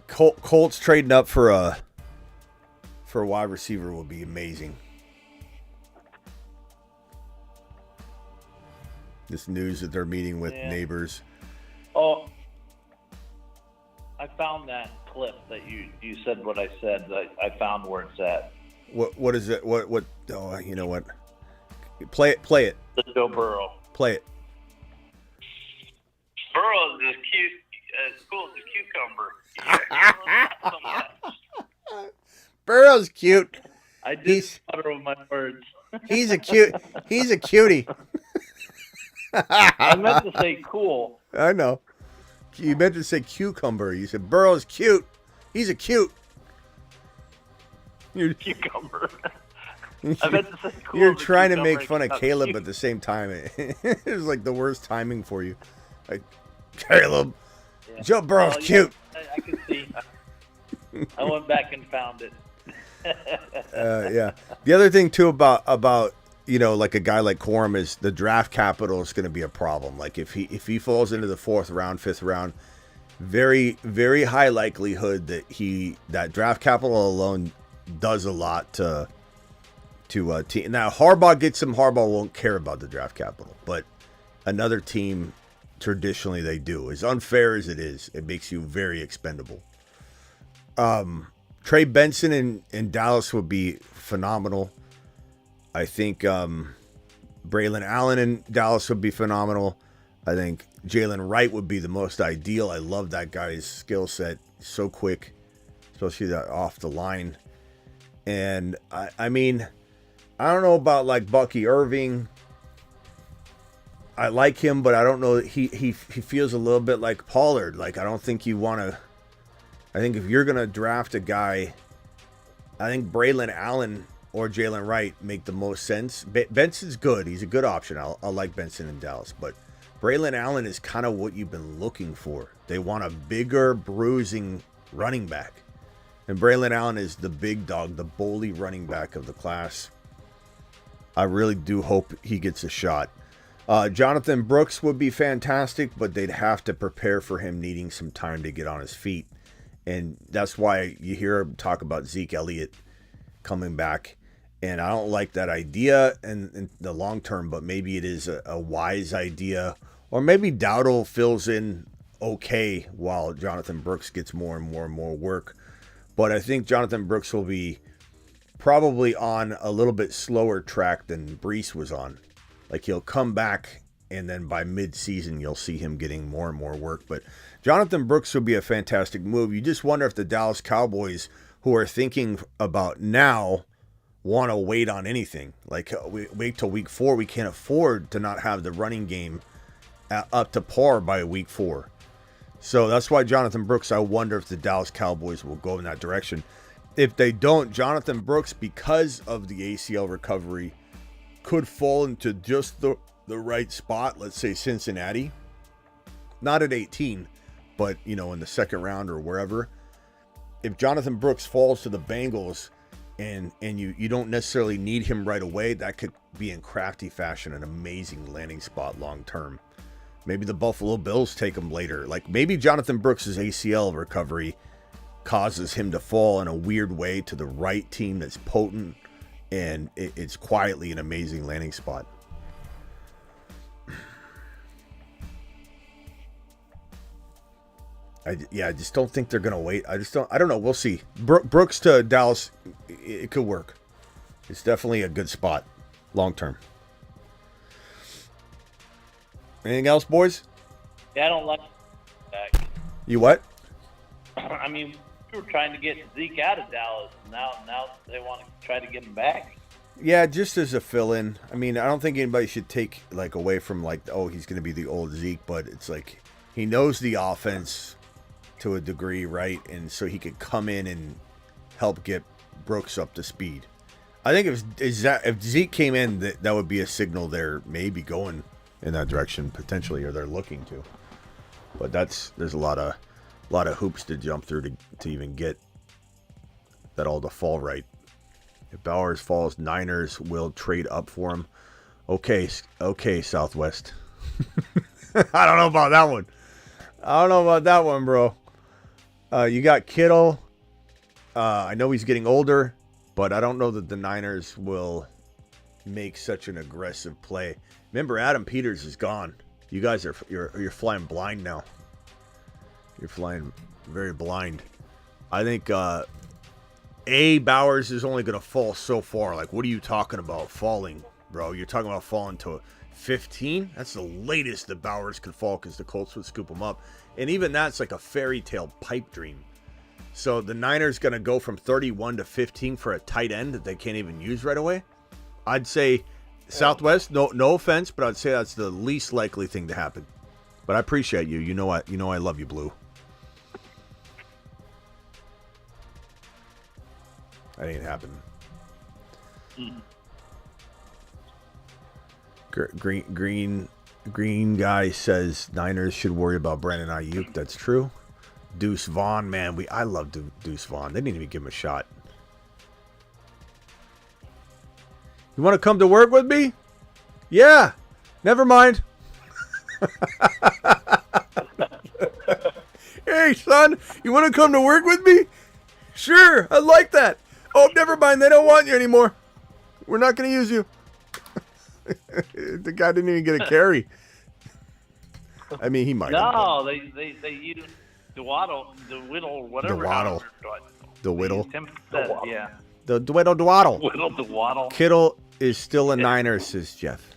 Colts trading up for a wide receiver would be amazing. This news that they're meeting with Nabers. Oh, I found that clip that you said what I said. I found where it's at. What is it? What? Oh, you know what? Play it. The Joe Burrow. Play it. Burrow's as cute as cool as a cucumber. Burrow's cute. I did stutter with my words. He's a cutie. I meant to say cool. I know. You meant to say cucumber. You said Burrow's cute. He's a cute. Cucumber. I meant to say cool. You're as a trying to cucumber make fun of and Caleb cucumber. at the same time. It was like the worst timing for you. Like, Caleb, Yeah. Joe Burrow's Well, yeah, cute. I can see. I went back and found it. Yeah. The other thing too about like a guy like Corum is the draft capital is going to be a problem. Like if he falls into the 4th round, 5th round, very very high likelihood that draft capital alone does a lot to team. Now Harbaugh gets him. Harbaugh won't care about the draft capital, but another team traditionally they do. As unfair as it is, it makes you very expendable. Trey Benson in Dallas would be phenomenal. I think Braylon Allen in Dallas would be phenomenal. I think Jalen Wright would be the most ideal. I love that guy's skill set. So quick, especially that off the line. And I mean, I don't know about like Bucky Irving. I like him, but I don't know. He feels a little bit like Pollard. Like I don't think you want to. I think if you're going to draft a guy, I think Braylon Allen or Jalen Wright make the most sense. Benson's good. He's a good option. I'll like Benson in Dallas. But Braylon Allen is kind of what you've been looking for. They want a bigger, bruising running back. And Braylon Allen is the big dog, the bully running back of the class. I really do hope he gets a shot. Jonathan Brooks would be fantastic, but they'd have to prepare for him needing some time to get on his feet. And that's why you hear him talk about Zeke Elliott coming back. And I don't like that idea in the long term, but maybe it is a wise idea. Or maybe Dowdle fills in okay while Jonathan Brooks gets more and more and more work. But I think Jonathan Brooks will be probably on a little bit slower track than Brees was on. Like he'll come back and then by mid-season you'll see him getting more and more work. But Jonathan Brooks would be a fantastic move. You just wonder if the Dallas Cowboys, who are thinking about now, want to wait on anything. Like wait till week 4. We can't afford to not have the running game up to par by week 4. So that's why Jonathan Brooks, I wonder if the Dallas Cowboys will go in that direction. If they don't, Jonathan Brooks, because of the ACL recovery, could fall into just the right spot. Let's say Cincinnati, not at 18, but in the 2nd round or wherever. If Jonathan Brooks falls to the Bengals and you don't necessarily need him right away, that could be in crafty fashion an amazing landing spot long term. Maybe the Buffalo Bills take him later. Like maybe Jonathan Brooks' ACL recovery causes him to fall in a weird way to the right team that's potent, and it's quietly an amazing landing spot. I just don't think they're gonna wait. I don't know. We'll see. Brooks to Dallas, it could work. It's definitely a good spot, long term. Anything else, boys? Yeah, I don't like that. You what? I mean, we were trying to get Zeke out of Dallas. Now they want to try to get him back. Yeah, just as a fill-in. I mean, I don't think anybody should take away from he's going to be the old Zeke, but it's like he knows the offense to a degree, right? And so he could come in and help get Brooks up to speed. I think if Zeke came in, that would be a signal they're maybe going in that direction potentially, or they're looking to. But there's a lot of hoops to jump through to even get that all to fall right. If Bowers falls, Niners will trade up for him. Okay, Southwest. I don't know about that one. Bro. You got Kittle. I know he's getting older, but I don't know that the Niners will make such an aggressive play. Remember, Adam Peters is gone. You guys you're flying blind now. You're flying very blind. I think Bowers is only going to fall so far. Like, what are you talking about falling, bro? You're talking about falling to 15? That's the latest that Bowers could fall because the Colts would scoop him up. And even that's like a fairy tale pipe dream. So the Niners going to go from 31 to 15 for a tight end that they can't even use right away? I'd say Southwest, no offense, but I'd say that's the least likely thing to happen. But I appreciate you. You know I love you, Blue. That ain't happening. Green guy says Niners should worry about Brandon Aiyuk. That's true. Deuce Vaughn, man, I love Deuce Vaughn. They didn't even give him a shot. You want to come to work with me? Yeah. Never mind. Hey, son, you want to come to work with me? Sure, I like that. Oh, never mind. They don't want you anymore. We're not going to use you. The guy didn't even get a carry. I mean, he might. No, they used the Whittle, whatever. The Whittle. Tim said, yeah. The Dwaddle. Whittle, the Waddle. Kittle is still a Niner, says Jeff.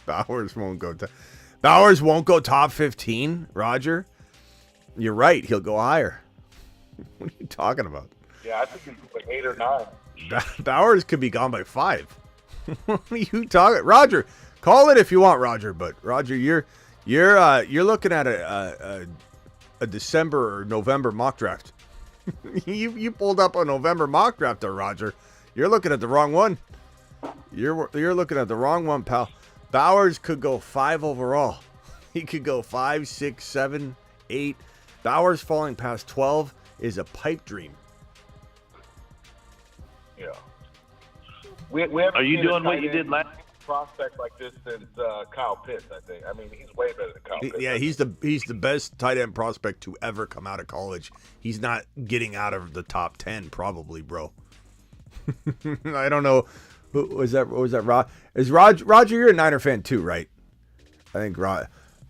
Bowers won't go top 15, Roger. You're right. He'll go higher. What are you talking about? Yeah, I think it's like 8 or 9. Bowers could be gone by 5. What are you talking? Roger, call it if you want, Roger. But Roger, you're looking at a December or November mock draft. you pulled up a November mock draft there, Roger. You're looking at the wrong one. You're looking at the wrong one, pal. Bowers could go 5 overall. He could go 5, 6, 7, 8. Bowers falling past 12 is a pipe dream. Yeah. We haven't Are you seen a doing what tight you did end last? prospect like this since Kyle Pitts, I think. I mean, he's way better than Kyle Pitts. Yeah, he's the best tight end prospect to ever come out of college. He's not getting out of the top 10, probably, bro. I don't know. Was that Rod? Is Roger? You're a Niner fan too, right? I think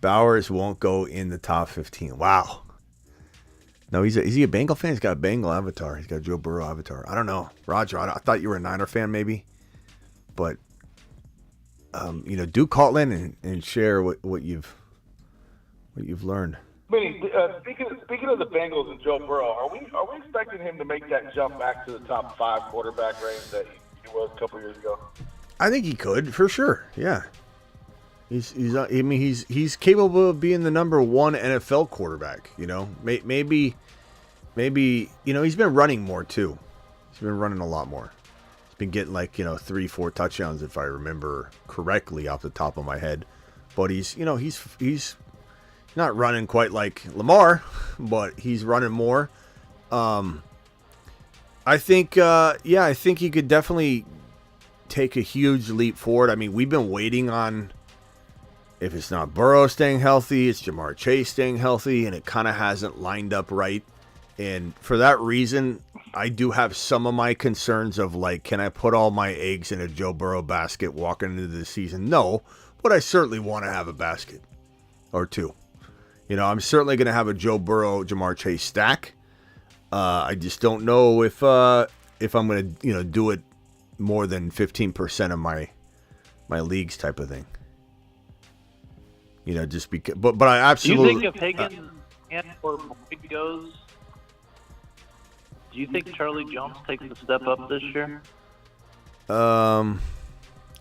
Bowers won't go in the top 15. Wow. No, is he a Bengal fan? He's got a Bengal avatar. He's got a Joe Burrow avatar. I don't know, Roger. I thought you were a Niner fan, maybe, but do call in and share what you've learned. Smitty, speaking of the Bengals and Joe Burrow, are we expecting him to make that jump back to the top 5 quarterback range that he was a couple years ago? I think he could for sure. Yeah, he's capable of being the number 1 NFL quarterback. Maybe he's been running more too. He's been running a lot more. He's been getting 3-4 touchdowns if I remember correctly off the top of my head. But he's not running quite like Lamar, but he's running more. I think he could definitely take a huge leap forward. I mean, we've been waiting on, if it's not Burrow staying healthy, it's Jamar Chase staying healthy, and it kind of hasn't lined up right. And for that reason, I do have some of my concerns of can I put all my eggs in a Joe Burrow basket walking into the season? No, but I certainly want to have a basket or two. I'm certainly going to have a Joe Burrow, Jamar Chase stack. I just don't know if I'm going to do it more than 15% of my leagues type of thing. Just because. But I absolutely. Do you think if Higgins and or Boyd goes, do you think Charlie Jones takes a step up this year? I'm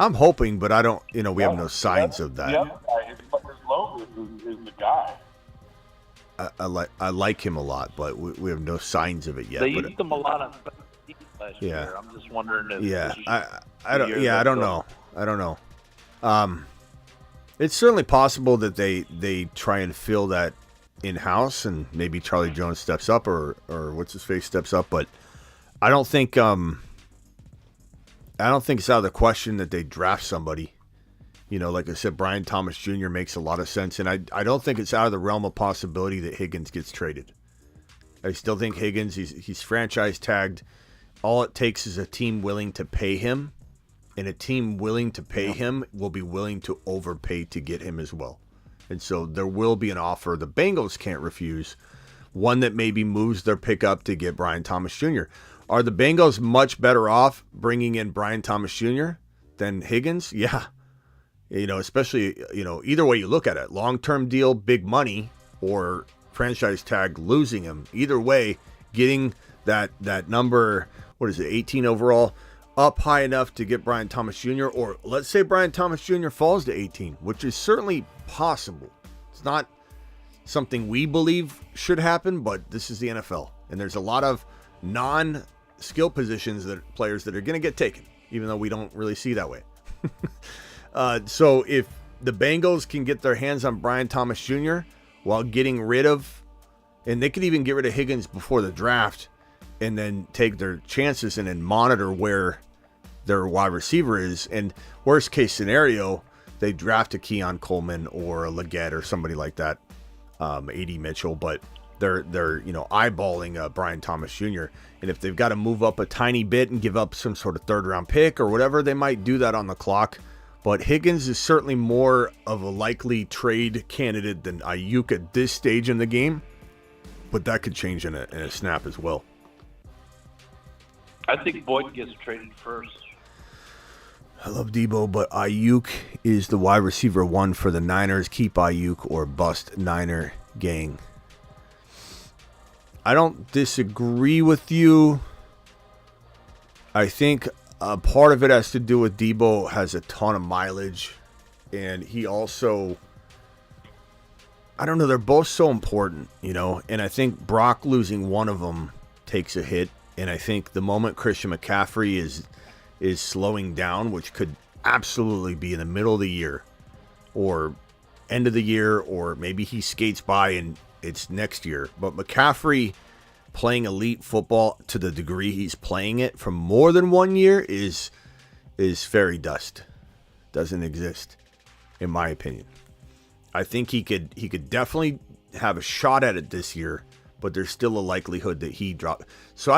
hoping, but I don't. We have no signs of that. Yeah, his logo is the guy. I like him a lot, but we have no signs of it yet. They used him a lot on last Yeah. year. I'm just wondering if I don't know. It's certainly possible that they try and fill that in-house, and maybe Charlie Jones steps up or what's his face steps up, but I don't think it's out of the question that they draft somebody. Like I said, Brian Thomas Jr. makes a lot of sense, and I don't think it's out of the realm of possibility that Higgins gets traded. I still think Higgins, he's franchise tagged. All it takes is a team willing to pay him, and a team willing to pay him will be willing to overpay to get him as well. And so there will be an offer the Bengals can't refuse, one that maybe moves their pick up to get Brian Thomas Jr. Are the Bengals much better off bringing in Brian Thomas Jr. than Higgins? Yeah. Especially, either way you look at it, long-term deal, big money, or franchise tag, losing him. Either way, getting that number, 18 overall, up high enough to get Brian Thomas Jr., or let's say Brian Thomas Jr. falls to 18, which is certainly possible. It's not something we believe should happen, but this is the NFL, and there's a lot of skill positions players that are going to get taken, even though we don't really see that way. So if the Bengals can get their hands on Brian Thomas Jr. while getting rid of, and they could even get rid of Higgins before the draft and then take their chances and then monitor where their wide receiver is. And worst case scenario, they draft a Keon Coleman or a Leggett or somebody like that, A.D. Mitchell, but they're eyeballing Brian Thomas Jr. And if they've got to move up a tiny bit and give up some sort of third round pick or whatever, they might do that on the clock. But Higgins is certainly more of a likely trade candidate than Aiyuk at this stage in the game. But that could change in a snap as well. I think Boyd gets traded first. I love Debo, but Aiyuk is the wide receiver 1 for the Niners. Keep Aiyuk or bust Niner gang. I don't disagree with you. I think a part of it has to do with Debo has a ton of mileage. And he also, I don't know, they're both so important, And I think Brock losing one of them takes a hit. And I think the moment Christian McCaffrey is slowing down, which could absolutely be in the middle of the year or end of the year, or maybe he skates by and it's next year. But McCaffrey playing elite football to the degree he's playing it for more than 1 year is fairy dust. Doesn't exist, in my opinion. I think he could definitely have a shot at it this year, but there's still a likelihood that he dropped. So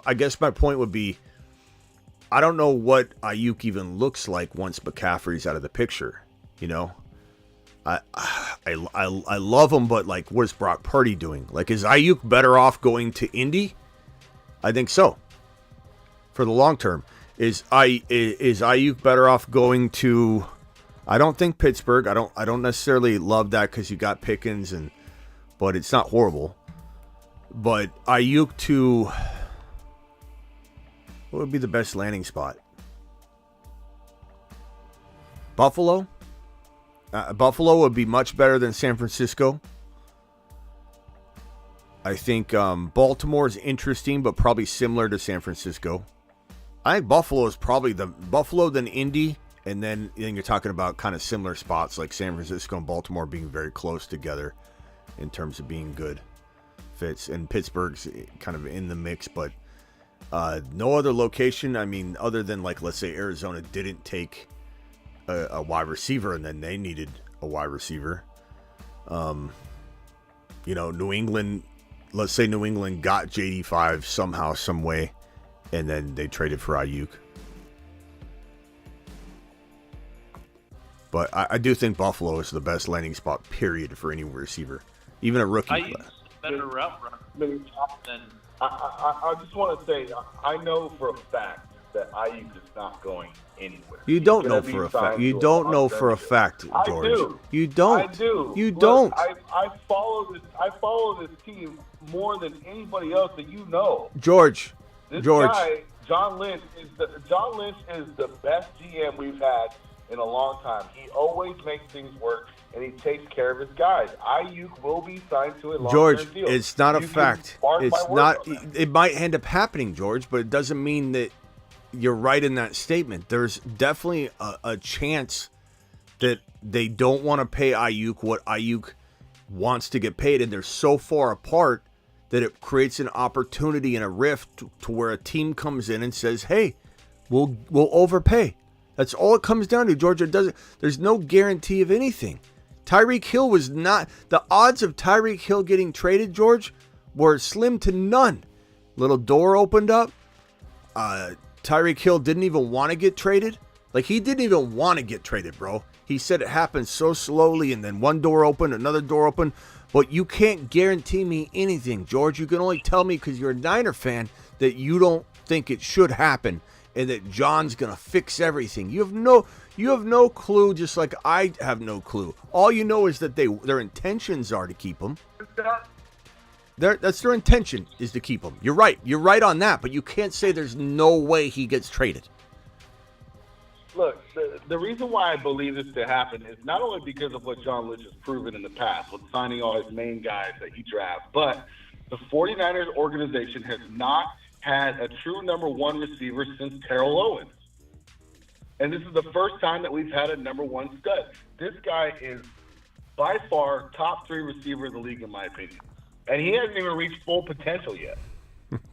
I guess my point would be, I don't know what Aiyuk even looks like once McCaffrey's out of the picture. I love him, but like, what's Brock Purdy doing? Like, is Aiyuk better off going to Indy? I think so. For the long term, is Aiyuk better off going to? I don't think Pittsburgh. I don't necessarily love that because you got Pickens but it's not horrible. But Aiyuk to, what would be the best landing spot? Buffalo? Buffalo would be much better than San Francisco. I think Baltimore is interesting, but probably similar to San Francisco. I think Buffalo is probably Buffalo, then Indy, and then you're talking about kind of similar spots like San Francisco and Baltimore being very close together in terms of being good fits. And Pittsburgh's kind of in the mix, but no other location. I mean, other than like, let's say Arizona didn't take a wide receiver, and then they needed a wide receiver. New England, let's say New England got JD5 somehow, some way, and then they traded for Aiyuk. But I do think Buffalo is the best landing spot, period, for any receiver, even a rookie. Aiyuk's a better route runner than. I just want to say, I know for a fact that Aiyuk is not going anywhere. You don't know for a fact. You don't know for a fact, George. I do. You don't. I do. You Look, don't. I follow this team more than anybody else that you know. George. This guy, John Lynch is the best GM we've had in a long time. He always makes things work, and he takes care of his guys. Aiyuk will be signed to a long-term deal. It's not a fact. It's not. It might end up happening, George, but it doesn't mean that you're right in that statement. There's definitely a chance that they don't want to pay Aiyuk what Aiyuk wants to get paid, and they're so far apart that it creates an opportunity and a rift to where a team comes in and says, "Hey, we'll overpay." That's all it comes down to, George. There's no guarantee of anything. Tyreek Hill was not. The odds of Tyreek Hill getting traded, George, were slim to none. Little door opened up. Tyreek Hill didn't even want to get traded. Like, he didn't even want to get traded, bro. He said it happened so slowly, and then one door opened, another door opened. But you can't guarantee me anything, George. You can only tell me because you're a Niner fan that you don't think it should happen and that John's going to fix everything. You have no clue, just like I have no clue. All you know is that their intentions are to keep him. That's their intention, is to keep him. You're right. You're right on that, but you can't say there's no way he gets traded. Look, the reason why I believe this to happen is not only because of what John Lynch has proven in the past with signing all his main guys that he drafts, but the 49ers organization has not had a true number one receiver since Terrell Owens. And this is the first time that we've had a number one stud. This guy is by far top 3 receiver in the league, in my opinion. And he hasn't even reached full potential yet.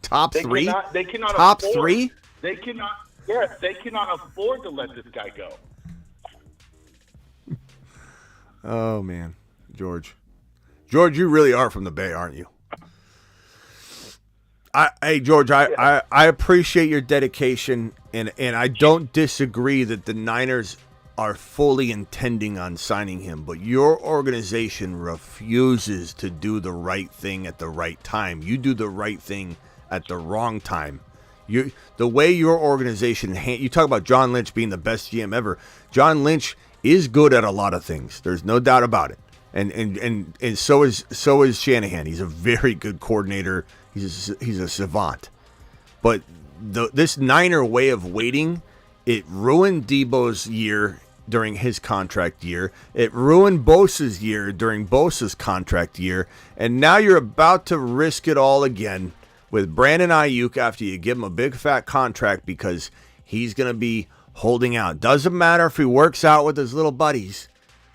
Top 3? They cannot Top afford, 3? They cannot. Yes, they cannot afford to let this guy go. Oh man, George, you really are from the Bay, aren't you? Hey George, I appreciate your dedication, and I don't disagree that the Niners are fully intending on signing him, but your organization refuses to do the right thing at the right time. You do the right thing at the wrong time. The way your organization, you talk about John Lynch being the best GM ever. John Lynch is good at a lot of things. There's no doubt about it. And so is Shanahan. He's a very good coordinator. He's a savant. But this Niner way of waiting, it ruined Debo's year during his contract year. It ruined Bosa's year during Bosa's contract year. And now you're about to risk it all again with Brandon Aiyuk after you give him a big fat contract because he's going to be holding out. Doesn't matter if he works out with his little buddies.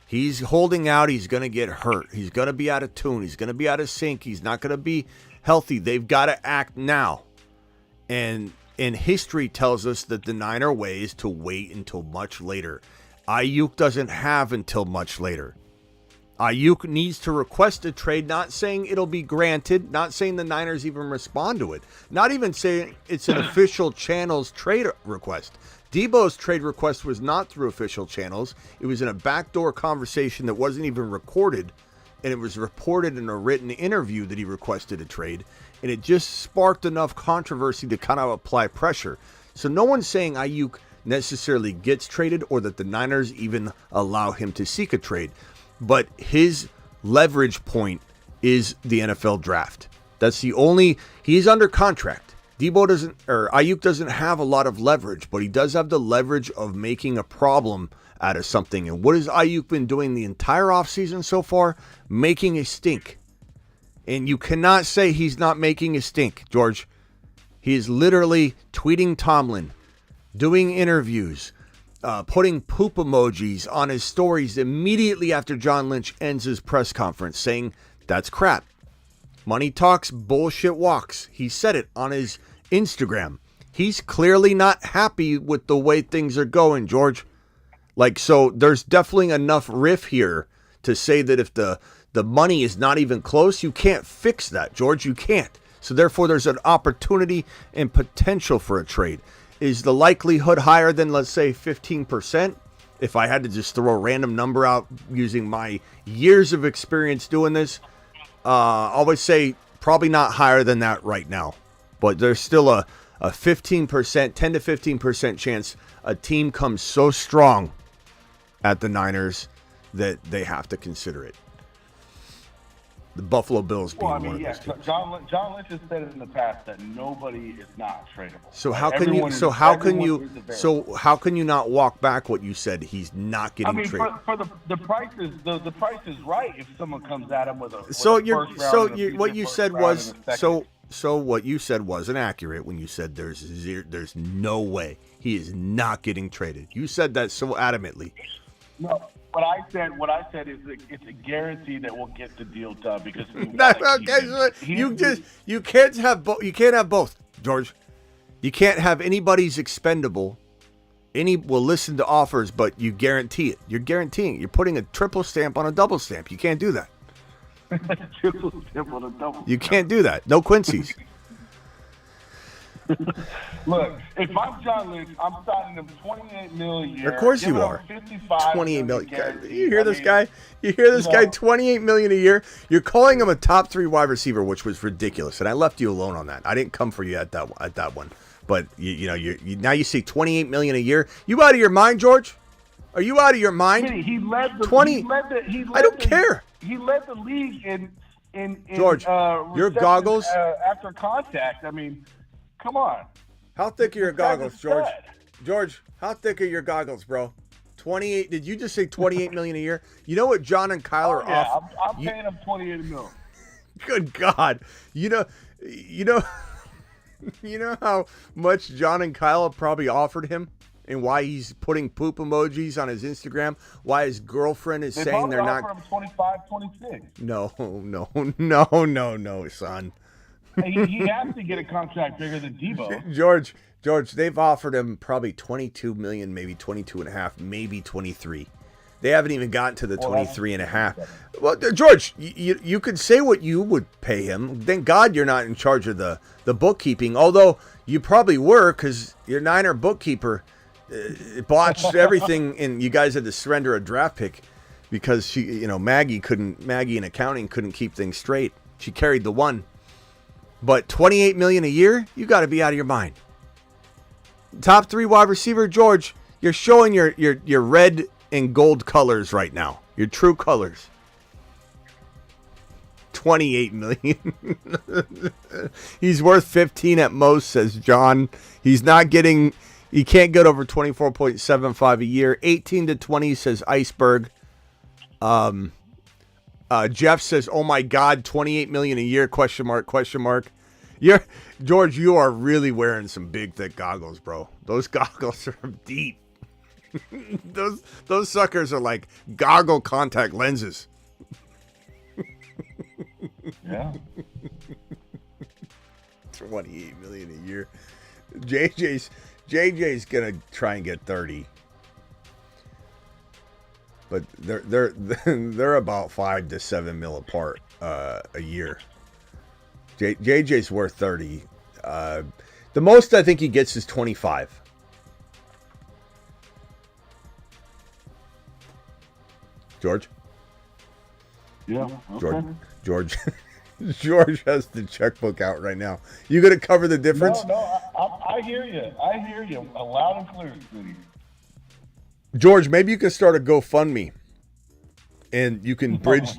He's holding out. He's going to get hurt. He's going to be out of tune. He's going to be out of sync. He's not going to be healthy. They've got to act now. And history tells us that the Niner way is to wait until much later. Aiyuk doesn't have until much later. Aiyuk needs to request a trade, not saying it'll be granted, not saying the Niners even respond to it, not even saying it's an official channels trade request. Debo's trade request was not through official channels. It was in a backdoor conversation that wasn't even recorded, and it was reported in a written interview that he requested a trade, and it just sparked enough controversy to kind of apply pressure. So no one's saying Aiyuk necessarily gets traded or that the Niners even allow him to seek a trade. But his leverage point is the NFL draft. That's the only, he's under contract. Aiyuk doesn't have a lot of leverage, but he does have the leverage of making a problem out of something. And what has Aiyuk been doing the entire offseason so far? Making a stink. And you cannot say he's not making a stink, George. He is literally tweeting Tomlin, doing interviews, putting poop emojis on his stories immediately after John Lynch ends his press conference, saying, that's crap. Money talks, bullshit walks. He said it on his Instagram. He's clearly not happy with the way things are going, George. So there's definitely enough riff here to say that if the money is not even close, you can't fix that, George. You can't. So therefore, there's an opportunity and potential for a trade. Is the likelihood higher than, let's say, 15%? If I had to just throw a random number out using my years of experience doing this, I always say probably not higher than that right now. But there's still a 15%, 10 to 15% chance a team comes so strong at the Niners that they have to consider it. The Buffalo Bills being one of those teams. John Lynch has said it in the past that nobody is not tradable. So how can you? So how can you not walk back what you said? He's not getting traded. For the price is right if someone comes at him with a what you said was what you said wasn't accurate when you said there's no way he is not getting traded. You said that so adamantly. No. What I said is it's a guarantee that we'll get the deal done because you can't have both. You can't have both, George. You can't have anybody's expendable. Any will listen to offers, but you guarantee it. You're guaranteeing it. You're putting a triple stamp on a double stamp. You can't do that. Triple stamp on a double. You can't do that. No Quincy's. Look, if I'm John Lynch, I'm signing him $28 million a year. Of course you are. $28 million. You hear this guy? You hear this guy? $28 million a year. You're calling him a top 3 wide receiver, which was ridiculous, and I left you alone on that. I didn't come for you at that one. But now you see $28 million a year. You out of your mind, George? Are you out of your mind? He led the 20. I don't care. He led the league in George, your goggles after contact. I mean. Come on. How thick are your goggles, George? George, how thick are your goggles, bro? 28. Did you just say $28 million a year? You know what John and Kyle are off? I'm paying him $28 million. Good God. You know You know how much John and Kyle have probably offered him, and why he's putting poop emojis on his Instagram? Why his girlfriend is saying they're not. Him 25, 26. No, son. He has to get a contract bigger than Debo. George, they've offered him probably 22 million, maybe 22 and a half, maybe 23. They haven't even gotten to the 23 and a half. Well, George, you could say what you would pay him. Thank God you're not in charge of the bookkeeping, although you probably were, because your Niner bookkeeper botched everything, and you guys had to surrender a draft pick because Maggie in accounting couldn't keep things straight. She carried the one. But $28 million a year, you got to be out of your mind. Top 3 wide receiver, George, you're showing your red and gold colors right now. Your true colors. $28 million. He's worth 15 at most, says John. He can't get over 24.75 a year. 18 to 20, says Iceberg. Jeff says, "Oh my God, 28 million a year?" ? George, you are really wearing some big, thick goggles, bro. Those goggles are deep. those suckers are like goggle contact lenses. Yeah. 28 million a year. JJ's gonna try and get 30. But they're about 5 to 7 mil apart a year. JJ's worth 30. The most I think he gets is 25. George? Yeah. Okay. George has the checkbook out right now. You gonna cover the difference? No, I hear you. Loud and clear, Smitty. George, maybe you can start a GoFundMe, and you can bridge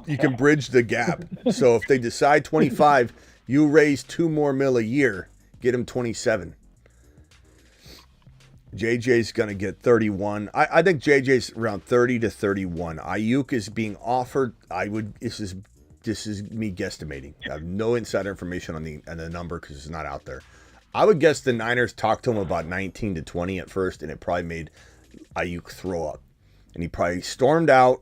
the gap. So if they decide 25, you raise 2 more mil a year, get him 27. JJ's gonna get 31. I think JJ's around 30 to 31. Aiyuk is being offered. This is me guesstimating. I have no insider information on the number because it's not out there. I would guess the Niners talked to him about 19 to 20 at first, and it probably made Aiyuk throw up, and he probably stormed out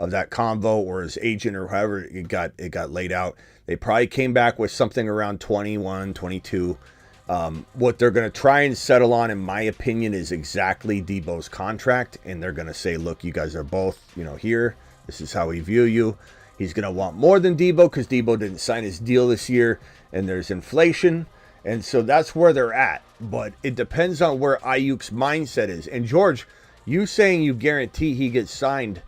of that convo, or his agent, or however it got laid out. They probably came back with something around 21, 22. What they're going to try and settle on, in my opinion, is exactly Debo's contract, and they're going to say, look, you guys are both, here. This is how we view you. He's going to want more than Debo because Debo didn't sign his deal this year, and there's inflation. And so that's where they're at. But it depends on where Aiyuk's mindset is. And George, you saying you guarantee he gets signed,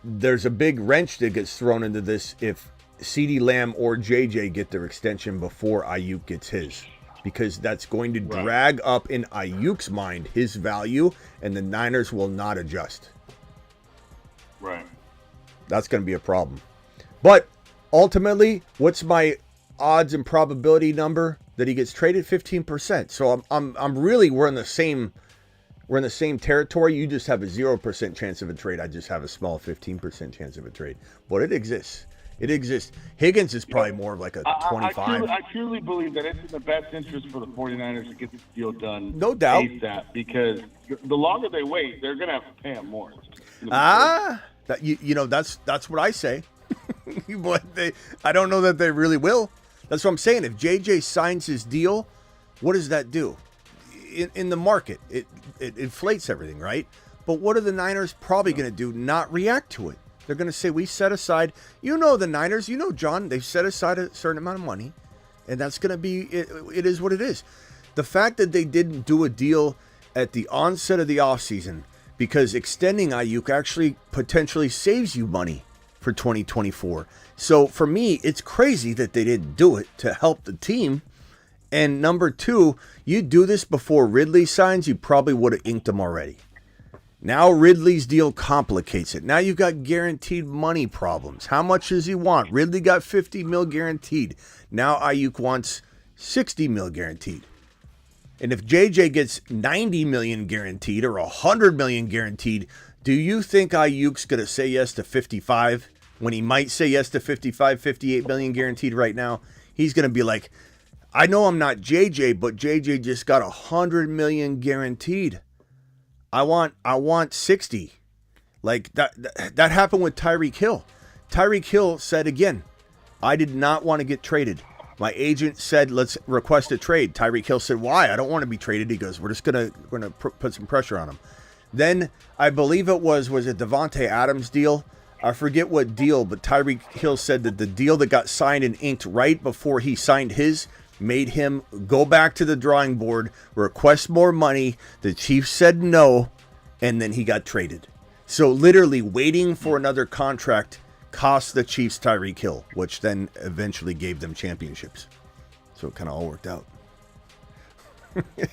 there's a big wrench that gets thrown into this if CeeDee Lamb or JJ get their extension before Aiyuk gets his. Because that's going to drag up in Aiyuk's mind his value, and the Niners will not adjust. Right. That's going to be a problem. But ultimately, what's my odds and probability number that he gets traded? 15%. So we're in the same territory. You just have a 0% chance of a trade. I just have a small 15% chance of a trade. But it exists. It exists. Higgins is probably more of like a 25. I truly believe that it's in the best interest for the 49ers to get this deal done. No doubt. ASAP, because the longer they wait, they're going to have to pay him more. That's what I say. But I don't know that they really will. That's what I'm saying. If JJ signs his deal, what does that do? In the market, it inflates everything, right? But what are the Niners probably going to do? Not react to it. They're going to say, we set aside, the Niners, John, they've set aside a certain amount of money, and that's going to be, it is what it is. The fact that they didn't do a deal at the onset of the offseason, because extending Aiyuk actually potentially saves you money for 2024. So for me, it's crazy that they didn't do it to help the team. And number two, you do this before Ridley signs, you probably would have inked him already. Now Ridley's deal complicates it. Now you've got guaranteed money problems. How much does he want? Ridley got 50 mil guaranteed. Now Aiyuk wants 60 mil guaranteed. And if JJ gets 90 million guaranteed or 100 million guaranteed, do you think Aiyuk's going to say yes to 55 when he might say yes to 55, 58 million guaranteed right now? He's going to be like, I know I'm not JJ, but JJ just got $100 million guaranteed. I want 60. Like that happened with Tyreek Hill. Tyreek Hill said again, I did not want to get traded. My agent said, let's request a trade. Tyreek Hill said, why? I don't want to be traded. He goes, we're gonna put some pressure on him. Then I believe it was it Devontae Adams deal? I forget what deal, but Tyreek Hill said that the deal that got signed and inked right before he signed his made him go back to the drawing board, request more money. The Chiefs said no, and then he got traded. So literally waiting for another contract cost the Chiefs Tyreek Hill, which then eventually gave them championships. So it kind of all worked out.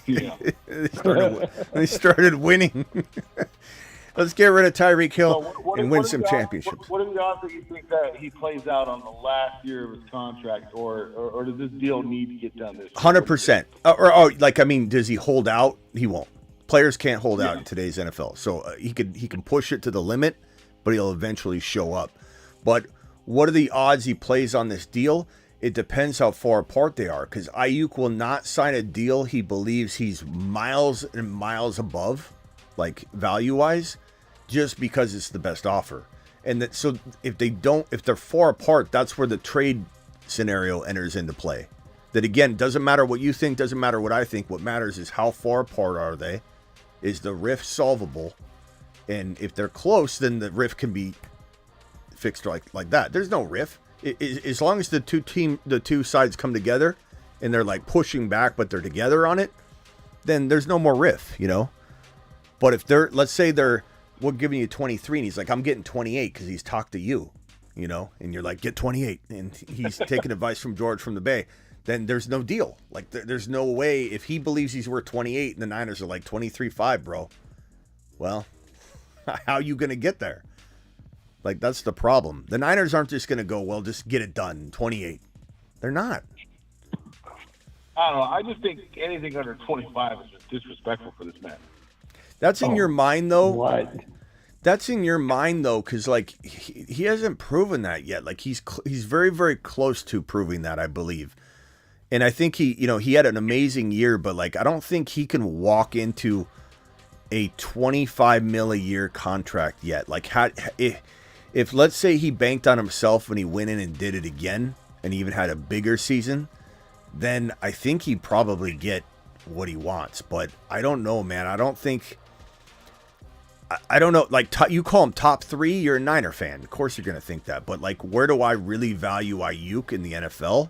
Yeah. they started winning. Let's get rid of Tyreek Hill and win some championships. What are the odds that you think that he plays out on the last year of his contract, or does this deal need to get done this year? 100%. Does he hold out? He won't. Players can't hold out in today's NFL. So he can push it to the limit, but he'll eventually show up. But what are the odds he plays on this deal? It depends how far apart they are, because Aiyuk will not sign a deal he believes he's miles and miles above, like value-wise, just because it's the best offer. And so if they're far apart, that's where the trade scenario enters into play. That again, doesn't matter what you think, doesn't matter what I think. What matters is how far apart are they? Is the rift solvable? And if they're close, then the rift can be fixed like that. There's no rift. As long as the two sides come together and they're like pushing back, but they're together on it, then there's no more rift, But if let's say we're giving you 23 and he's like, I'm getting 28 because he's talked to you, and you're like, get 28. And he's taking advice from George from the Bay. Then there's no deal. Like there's no way if he believes he's worth 28 and the Niners are like 23.5, bro. Well, how are you going to get there? Like, that's the problem. The Niners aren't just going to go, well, just get it done, 28. They're not. I don't know. I just think anything under 25 is just disrespectful for this man. That's in your mind, though. What? That's in your mind, though, because, like, he hasn't proven that yet. Like, he's very, very close to proving that, I believe. And I think he had an amazing year, but, like, I don't think he can walk into a $25 million a year contract yet. Like, if let's say he banked on himself and he went in and did it again and he even had a bigger season, then I think he'd probably get what he wants. But I don't know, man. I don't know. Like, you call him top 3, you're a Niner fan. Of course you're going to think that. But, like, where do I really value Aiyuk in the NFL?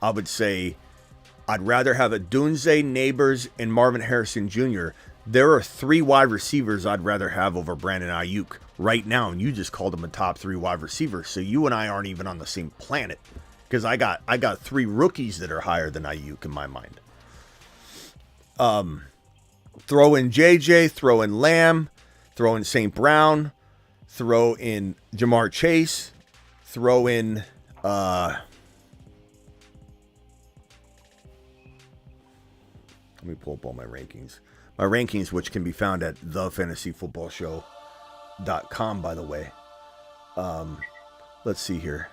I would say I'd rather have a Dunze, Nabers, and Marvin Harrison Jr. There are 3 wide receivers I'd rather have over Brandon Aiyuk right now, and you just called him a top 3 wide receiver. So you and I aren't even on the same planet, because I got 3 rookies that are higher than Aiyuk in my mind. Throw in JJ, throw in Lamb, throw in St. Brown, throw in Jamar Chase, throw in let me pull up all my rankings. My rankings, which can be found at thefantasyfootballshow.com, by the way. Let's see here.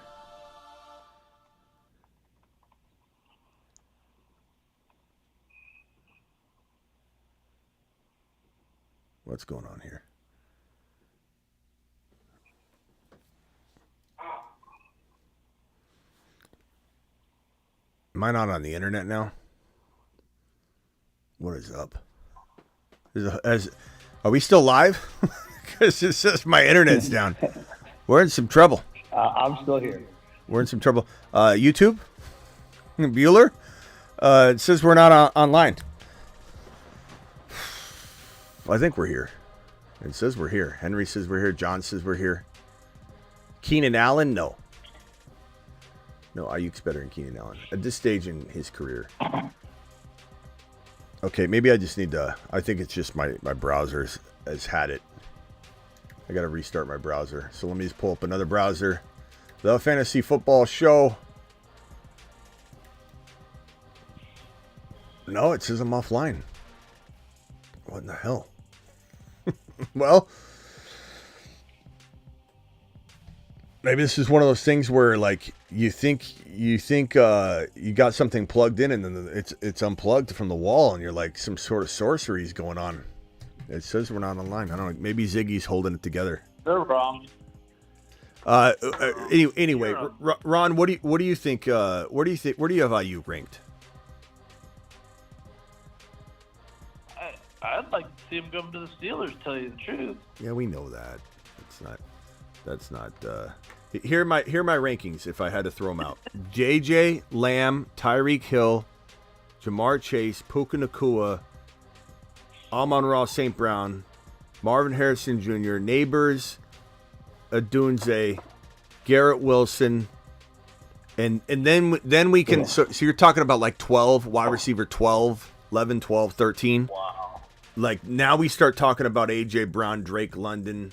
What's going on here? Am I not on the internet now? What is up? Are we still live? Because it says my internet's down. We're in some trouble. I'm still here. We're in some trouble. YouTube? Bueller? It says we're not online. I think we're here. It says we're here. Henry says we're here. John says we're here. Keenan Allen? No. No, Ayuk's better than Keenan Allen at this stage in his career. Okay, maybe I just need to... I think it's just my browser has had it. I got to restart my browser. So let me just pull up another browser. The Fantasy Football Show. No, it says I'm offline. What in the hell? Well, Maybe this is one of those things where like you think you got something plugged in and then it's unplugged from the wall and you're like some sort of sorcery is going on. It says we're not online. I don't know. Maybe Ziggy's holding it together. They're wrong. Anyway, Ron, what do you think? Where do you have Aiyuk ranked? I'd like to see him go to the Steelers. Tell you the truth. Yeah, we know that. That's not. Here are my rankings. If I had to throw them out, JJ, Lamb, Tyreek Hill, Jamar Chase, Puka Nacua, Amon-Ra St. Brown, Marvin Harrison Jr., Nabers, Adunze, Garrett Wilson, and then we can. So you're talking about like 12 wide receiver 12, 11, 12, 13. Wow. Like now we start talking about AJ Brown, Drake London,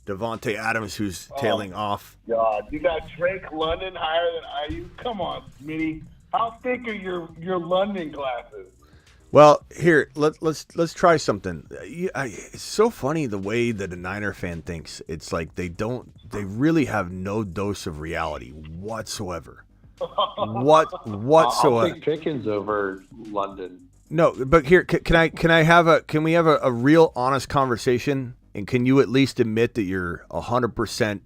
Devontae Adams, who's tailing off. God, you got Drake London higher than Aiyuk. Come on, Smitty. How thick are your London glasses? Well, here let's try something. It's so funny the way that a Niner fan thinks. It's like they really have no dose of reality whatsoever. Whatsoever. I'll take Pickens over London. No, but here can we have a real honest conversation? And can you at least admit that you're 100%,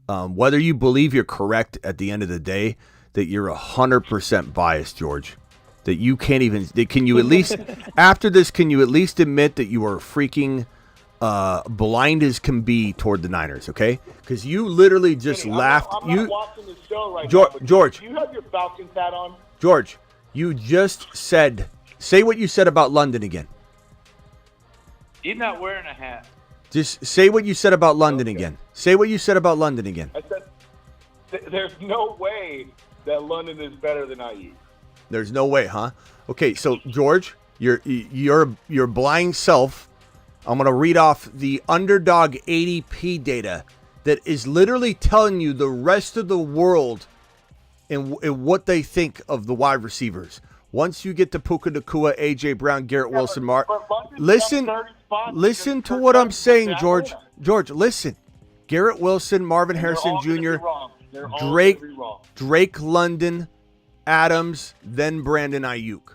whether you believe you're correct at the end of the day, that you're 100% biased, George? That you can't even. Can you at least after this? Can you at least admit that you are freaking blind as can be toward the Niners? Okay, because you literally just laughed. I'm not watching the show right now, George, do you have your Falcons hat on? George, you just said. Say what you said about London again. He's not wearing a hat. Just say what you said about London again. Say what you said about London again. I said there's no way that London is better than Aiyuk. There's no way, huh? Okay, so George, your blind self. I'm gonna read off the underdog ADP data that is literally telling you the rest of the world and what they think of the wide receivers. Once you get to Puka Nacua, AJ Brown, Garrett Wilson, listen to what I'm saying, George. George, listen. Garrett Wilson, Marvin Harrison Jr., Drake London, Adams, then Brandon Aiyuk.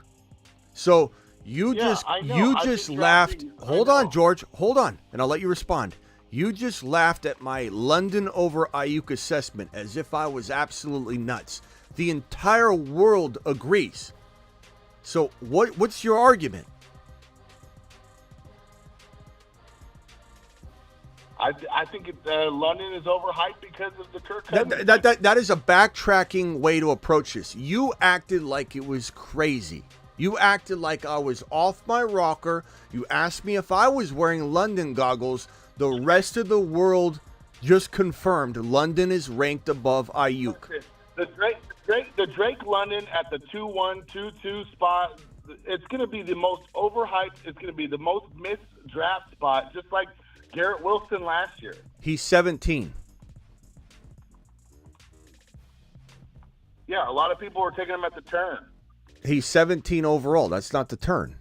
So you just laughed. Hold on, George. Hold on, and I'll let you respond. You just laughed at my London over Aiyuk assessment as if I was absolutely nuts. The entire world agrees. So what's your argument? I think London is overhyped because of the Kirk Cousins. That is a backtracking way to approach this. You acted like it was crazy. You acted like I was off my rocker. You asked me if I was wearing London goggles. The rest of the world just confirmed London is ranked above Aiyuk. The Drake London at the 2-1, 2-2 spot, it's going to be the most overhyped. It's going to be the most missed draft spot, just like Garrett Wilson last year. He's 17. Yeah, a lot of people were taking him at the turn. He's 17 overall. That's not the turn.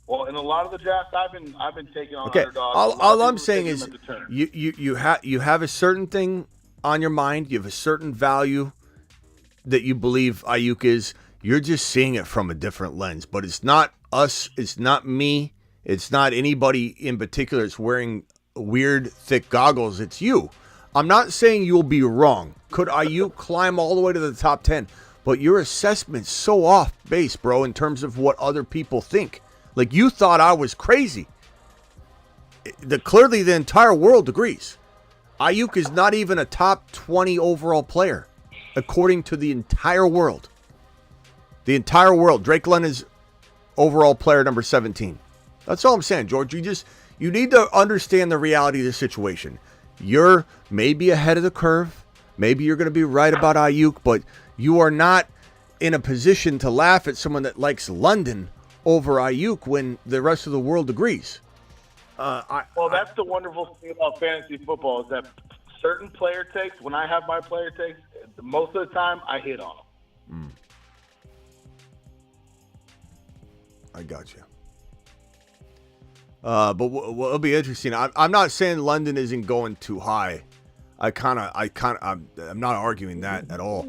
Well, in a lot of the drafts I've been taking on okay. underdogs. All I'm saying is you have a certain thing on your mind. You have a certain value that you believe Aiyuk is. You're just seeing it from a different lens. But it's not us. It's not me. It's not anybody in particular that's wearing weird, thick goggles. It's you. I'm not saying you'll be wrong. Could Aiyuk climb all the way to the top 10? But your assessment's so off base, bro, in terms of what other people think. Like, you thought I was crazy. Clearly, the entire world agrees. Aiyuk is not even a top 20 overall player, according to the entire world. The entire world. Drake London's overall player number 17. That's all I'm saying, George. You need to understand the reality of the situation. You're maybe ahead of the curve. Maybe you're going to be right about Aiyuk, but you are not in a position to laugh at someone that likes London over Aiyuk when the rest of the world agrees. That's the wonderful thing about fantasy football is that certain player takes, when I have my player takes, most of the time I hit on them. I got you. But it'll be interesting. I'm not saying London isn't going too high. I'm not arguing that at all.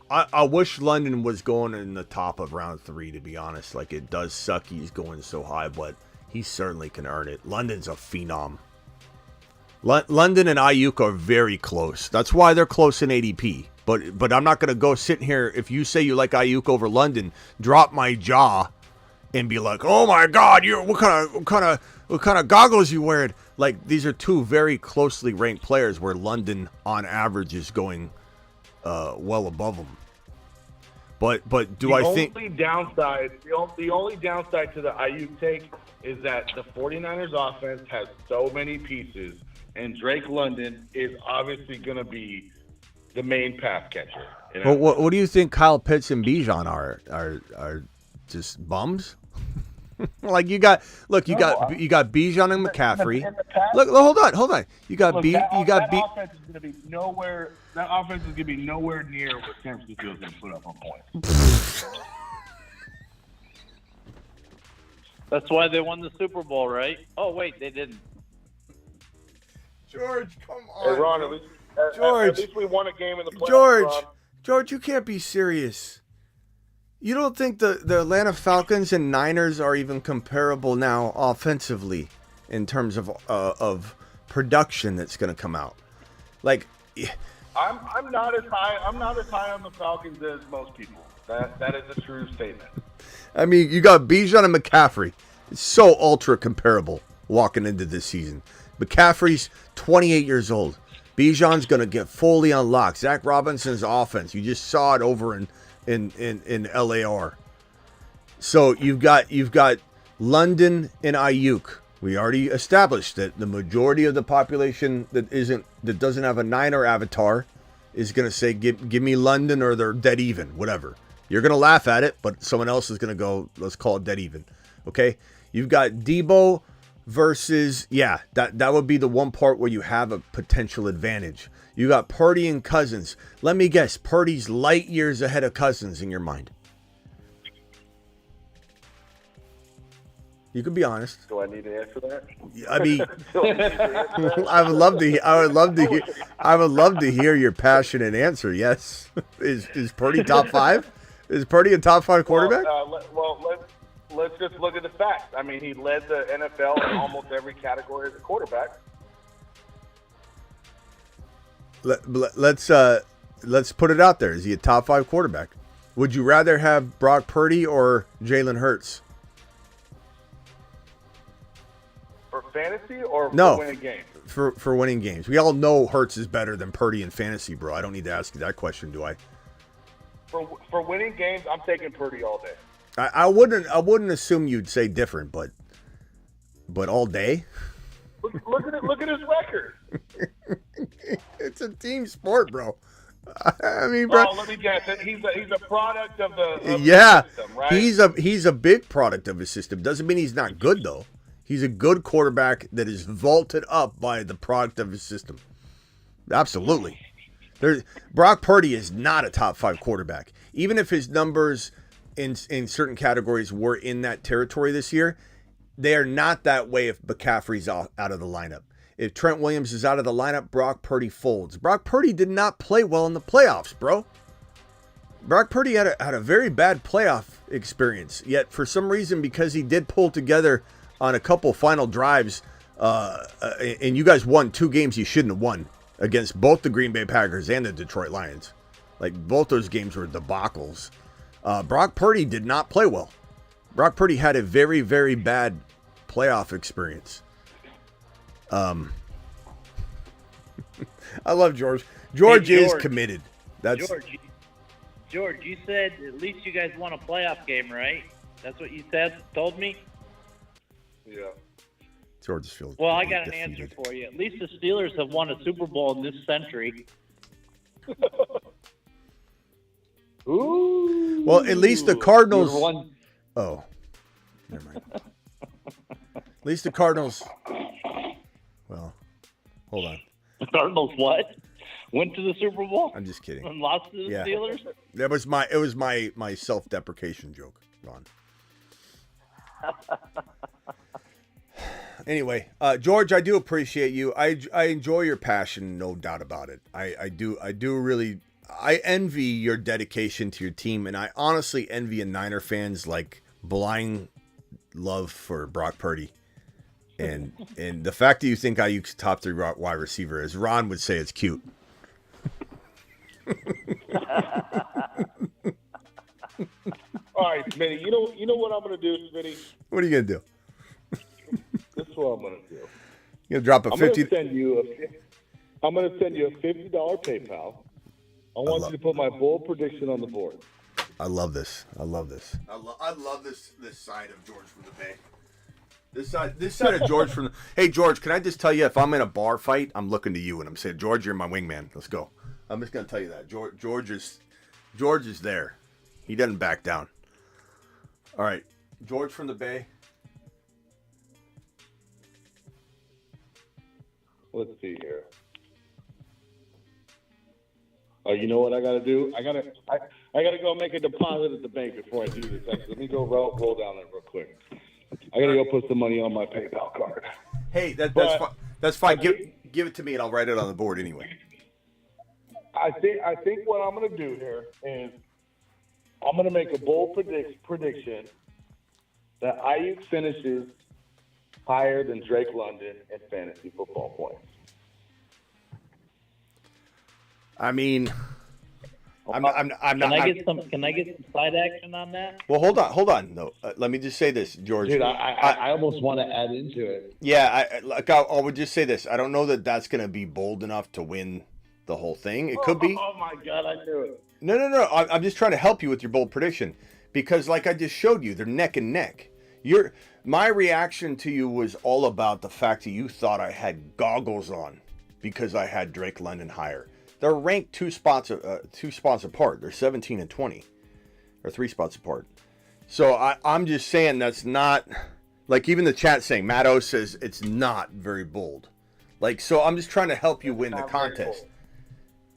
I wish London was going in the top of round 3, to be honest. Like, it does suck he's going so high, but he certainly can earn it. London's a phenom. London and Aiyuk are very close. That's why they're close in ADP. But I'm not going to go sitting here. If you say you like Aiyuk over London, drop my jaw and be like, "Oh my God, what kind of goggles you wearing?" Like, these are two very closely ranked players where London on average is going well above them. But do I think the only downside to the Aiyuk take is that the 49ers offense has so many pieces, and Drake London is obviously going to be the main pass catcher. You know? What do you think Kyle Pitts and Bijan are just bums? Like, you got Bijan and McCaffrey. Look, hold on. That offense is going to be nowhere. That offense is going to be nowhere near what San Francisco is going to put up on points. That's why they won the Super Bowl, right? Oh wait, they didn't. George, come on. Hey, Ron, at least we won a game in the playoffs. George, you can't be serious. You don't think the Atlanta Falcons and Niners are even comparable now offensively in terms of production that's going to come out? Like, I'm not as high on the Falcons as most people. That is a true statement. I mean, you got Bijan and McCaffrey. It's so ultra comparable walking into this season. McCaffrey's 28 years old. Bijan's going to get fully unlocked. Zach Robinson's offense, you just saw it over in LAR. So you've got London and Aiyuk. We already established that the majority of the population that doesn't have a Niner avatar is going to say, give me London, or they're dead even, whatever. You're going to laugh at it, but someone else is going to go, let's call it dead even. Okay? You've got Debo versus, that would be the one part where you have a potential advantage. You got Purdy and Cousins. Let me guess, Purdy's light years ahead of Cousins in your mind. You can be honest. Do I need to answer that? I mean, I would love to hear your passionate answer. Yes. Is Purdy top 5? Is Purdy a top 5 quarterback? Let's just look at the facts. I mean, he led the NFL in almost every category as a quarterback. Let's put it out there. Is he a top 5 quarterback? Would you rather have Brock Purdy or Jalen Hurts? For fantasy or No, for winning games? For winning games. We all know Hurts is better than Purdy in fantasy, bro. I don't need to ask you that question, do I? For winning games, I'm taking Purdy all day. I wouldn't assume you'd say different, but all day. Look at his record. It's a team sport, bro. I mean, bro. Oh, let me guess. He's a product of the system, right? He's a big product of his system. Doesn't mean he's not good though. He's a good quarterback that is vaulted up by the product of his system. Absolutely. Brock Purdy is not a top 5 quarterback. Even if his numbers in certain categories were in that territory this year, they are not that way if McCaffrey's out of the lineup. If Trent Williams is out of the lineup, Brock Purdy folds. Brock Purdy did not play well in the playoffs, bro. Brock Purdy had a very bad playoff experience. Yet, for some reason, because he did pull together on a couple final drives, and you guys won 2 games you shouldn't have won against both the Green Bay Packers and the Detroit Lions. Like, both those games were debacles. Brock Purdy did not play well. Brock Purdy had a very, very bad playoff experience. I love George. George is committed. That's George, you said at least you guys won a playoff game, right? That's what you told me? Yeah. George feels well, I got an defeated. answer for you. At least the Steelers have won a Super Bowl in this century. Ooh. Well, at least the Cardinals. One. Oh, never mind. At least the Cardinals. Well, hold on. The Cardinals what? Went to the Super Bowl? I'm just kidding. And lost to the Steelers? It was my self-deprecation joke, Ron. Anyway, George, I do appreciate you. I enjoy your passion, no doubt about it. I do really. I envy your dedication to your team, and I honestly envy a Niner fans like blind love for Brock Purdy, and the fact that you think Aiyuk's top 3 wide receiver, as Ron would say, it's cute. All right, Smitty. You know what I'm gonna do, Smitty? What are you gonna do? This is what I'm gonna do. You gonna drop a I'm 50? gonna send you a $50 PayPal. I want you to put my bold prediction on the board. I love this. I love this side of George from the Bay. This side of George from the. Hey George, can I just tell you, if I'm in a bar fight, I'm looking to you and I'm saying, George, you're my wingman. Let's go. I'm just gonna tell you that George is there. He doesn't back down. All right, George from the Bay. Let's see here. Oh, you know what I got to do? I gotta go make a deposit at the bank before I do this. Let me go roll down there real quick. I gotta go put some money on my PayPal card. Hey, that's fine. That's fine. Give it to me and I'll write it on the board anyway. I think what I'm gonna do here is I'm gonna make a bold prediction that Aiyuk finishes higher than Drake London in fantasy football points. I mean, I'm not. Can I get some side action on that? Well, hold on. though. Let me just say this, George. Dude, I almost want to add into it. Yeah, I would just say this. I don't know that that's going to be bold enough to win the whole thing. It could be. Oh my God, I knew it. No. I'm just trying to help you with your bold prediction because, like I just showed you, they're neck and neck. My reaction to you was all about the fact that you thought I had goggles on because I had Drake London higher. They're ranked 2 spots apart. They're 17 and 20, or 3 spots apart. So I'm just saying that's not, like even the chat saying, Matt O says it's not very bold. Like, so I'm just trying to help you win the contest.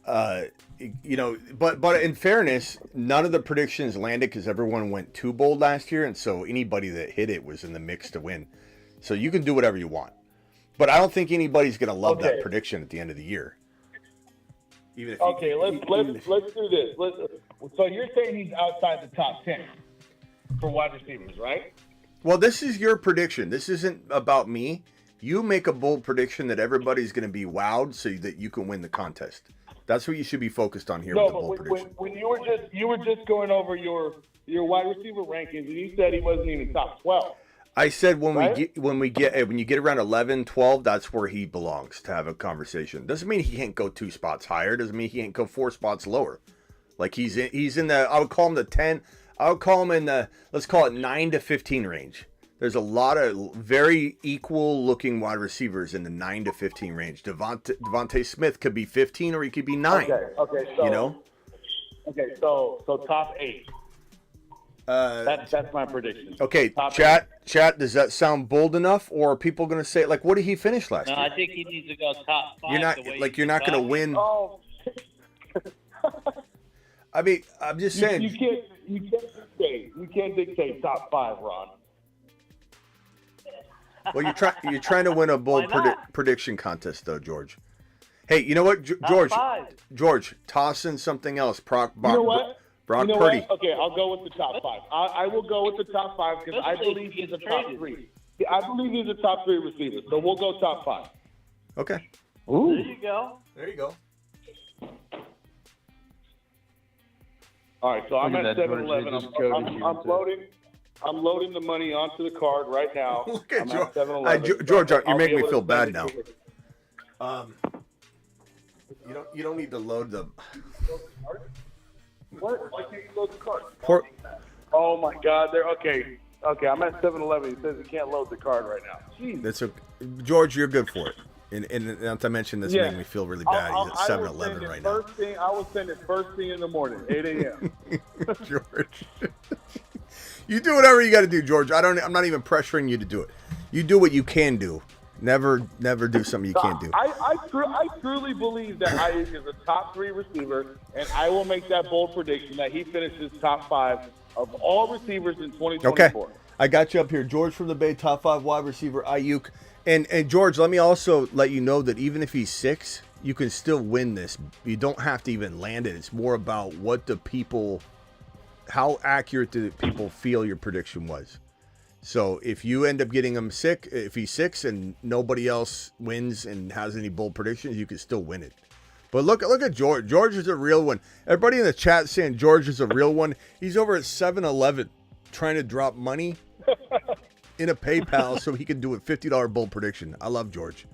But in fairness, none of the predictions landed because everyone went too bold last year, and so anybody that hit it was in the mix to win. So you can do whatever you want. But I don't think anybody's going to love that prediction at the end of the year. Let's do this. So you're saying he's outside the top 10 for wide receivers, right? Well, this is your prediction. This isn't about me. You make a bold prediction that everybody's going to be wowed so that you can win the contest. That's what you should be focused on here with the bold prediction. When you were just going over your wide receiver rankings, and you said he wasn't even top 12. I said when you get around 11, 12, that's where he belongs to have a conversation. Doesn't mean he can't go 2 spots higher. Doesn't mean he can't go 4 spots lower. Like he's in the, I would call him the 10. I would call him in the, let's call it 9 to 15 range. There's a lot of very equal looking wide receivers in the 9 to 15 range. Devontae Smith could be 15 or he could be 9. Okay. So, so top 8. That's my prediction. Okay, chat. Does that sound bold enough, or are people going to say like, what did he finish last year? No, I think he needs to go top 5. You're not going to win. Oh. I mean, I'm just saying. You can't dictate top 5, Ron. Well, you're trying to win a bold prediction contest, though, George. Hey, you know what, George, toss in something else. You know what? Brock you know Purdy. What? Okay, I'll go with the top 5. I will go with the top 5 because I believe he's a top 3. I believe he's a top 3 receiver, so we'll go top 5. Okay. Ooh. There you go. All right, so I'm at 7-Eleven. I'm loading the money onto the card right now. Look at George. George, you're making me feel bad now. You don't need to load the. What? Why can't you load the card? Oh my God! Okay. I'm at 7-Eleven. He says he can't load the card right now. Jeez. That's okay. George, you're good for it. And not to mention this made me feel really bad. He's at 7-Eleven right now. I will send it first thing in the morning, 8 a.m. George, you do whatever you got to do, George. I'm not even pressuring you to do it. You do what you can do. Never do something you can't do. I truly believe that Aiyuk is a top 3 receiver, and I will make that bold prediction that he finishes top 5 of all receivers in 2024. Okay. I got you up here. George from the Bay, top 5 wide receiver, Aiyuk. And George, let me also let you know that even if he's 6, you can still win this. You don't have to even land it. It's more about how accurate do people feel your prediction was. So if you end up getting him sick, if he's 6 and nobody else wins and has any bold predictions, you can still win it. But look at George. George is a real one. Everybody in the chat saying George is a real one. He's over at 7-Eleven trying to drop money in a PayPal so he can do a $50 bold prediction. I love George.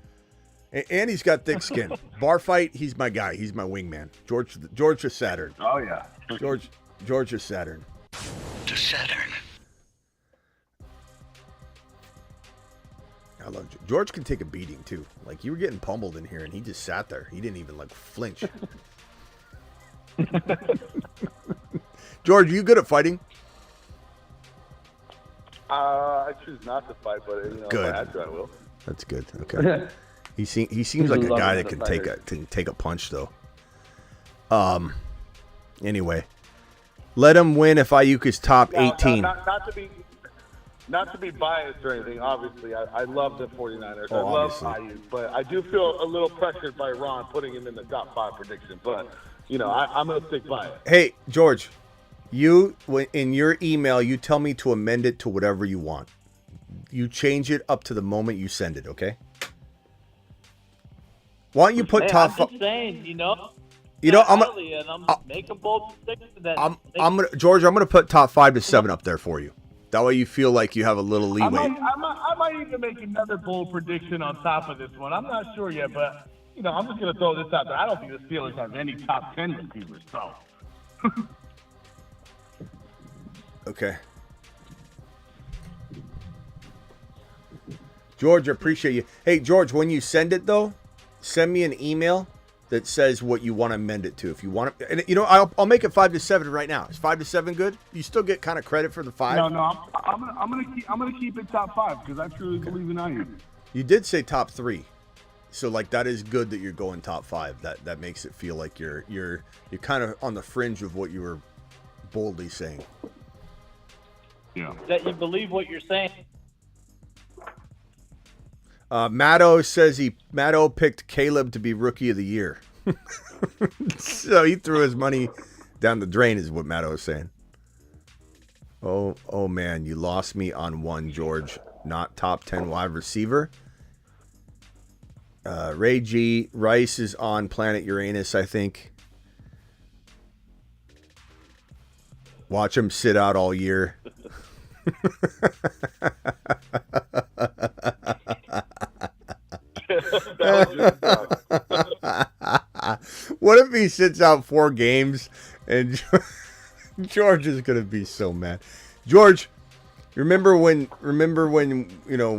And he's got thick skin. Bar fight, he's my guy. He's my wingman. George is Saturn. Oh, yeah. George is Saturn. To Saturn. I love George. Can take a beating too. Like, you were getting pummeled in here, and he just sat there. He didn't even flinch. George, are you good at fighting? I choose not to fight, but Good. if I had to, I will. That's good. Okay. He seems like a guy that can take a punch though. Anyway, let him win if Aiyuk is top 18. Not to be biased or anything, obviously. I love the 49ers. Oh, I love obviously. Aiyuk, but I do feel a little pressured by Ron putting him in the top 5 prediction. But, I'm going to stick by it. Hey, George, in your email, you tell me to amend it to whatever you want. You change it up to the moment you send it, okay? Why don't you put top 5? I'm just saying, I'm making bold predictions. George, I'm gonna put top 5 to 7 up there for you. That way you feel like you have a little leeway. I might even make another bold prediction on top of this one. I'm not sure yet, but, I'm just going to throw this out there. I don't think the Steelers have any top 10 receivers, so. Okay. George, I appreciate you. Hey, George, when you send it, though, send me an email that says what you want to amend it to. If you want to, and I'll make it 5 to 7 right now. Is 5 to 7 good? You still get kind of credit for the 5. No, I'm gonna keep it top 5 because I truly believe in Aiyuk. You did say top 3, so that is good that you're going top 5. That makes it feel like you're kind of on the fringe of what you were boldly saying. Yeah. That you believe what you're saying. Matto says Matto picked Caleb to be Rookie of the Year. So he threw his money down the drain is what Matto is saying. Oh man, you lost me on one, George. Not top 10 wide receiver. Ray G. Rice is on planet Uranus, I think. Watch him sit out all year. What if he sits out 4 games and George is gonna be so mad? George, remember when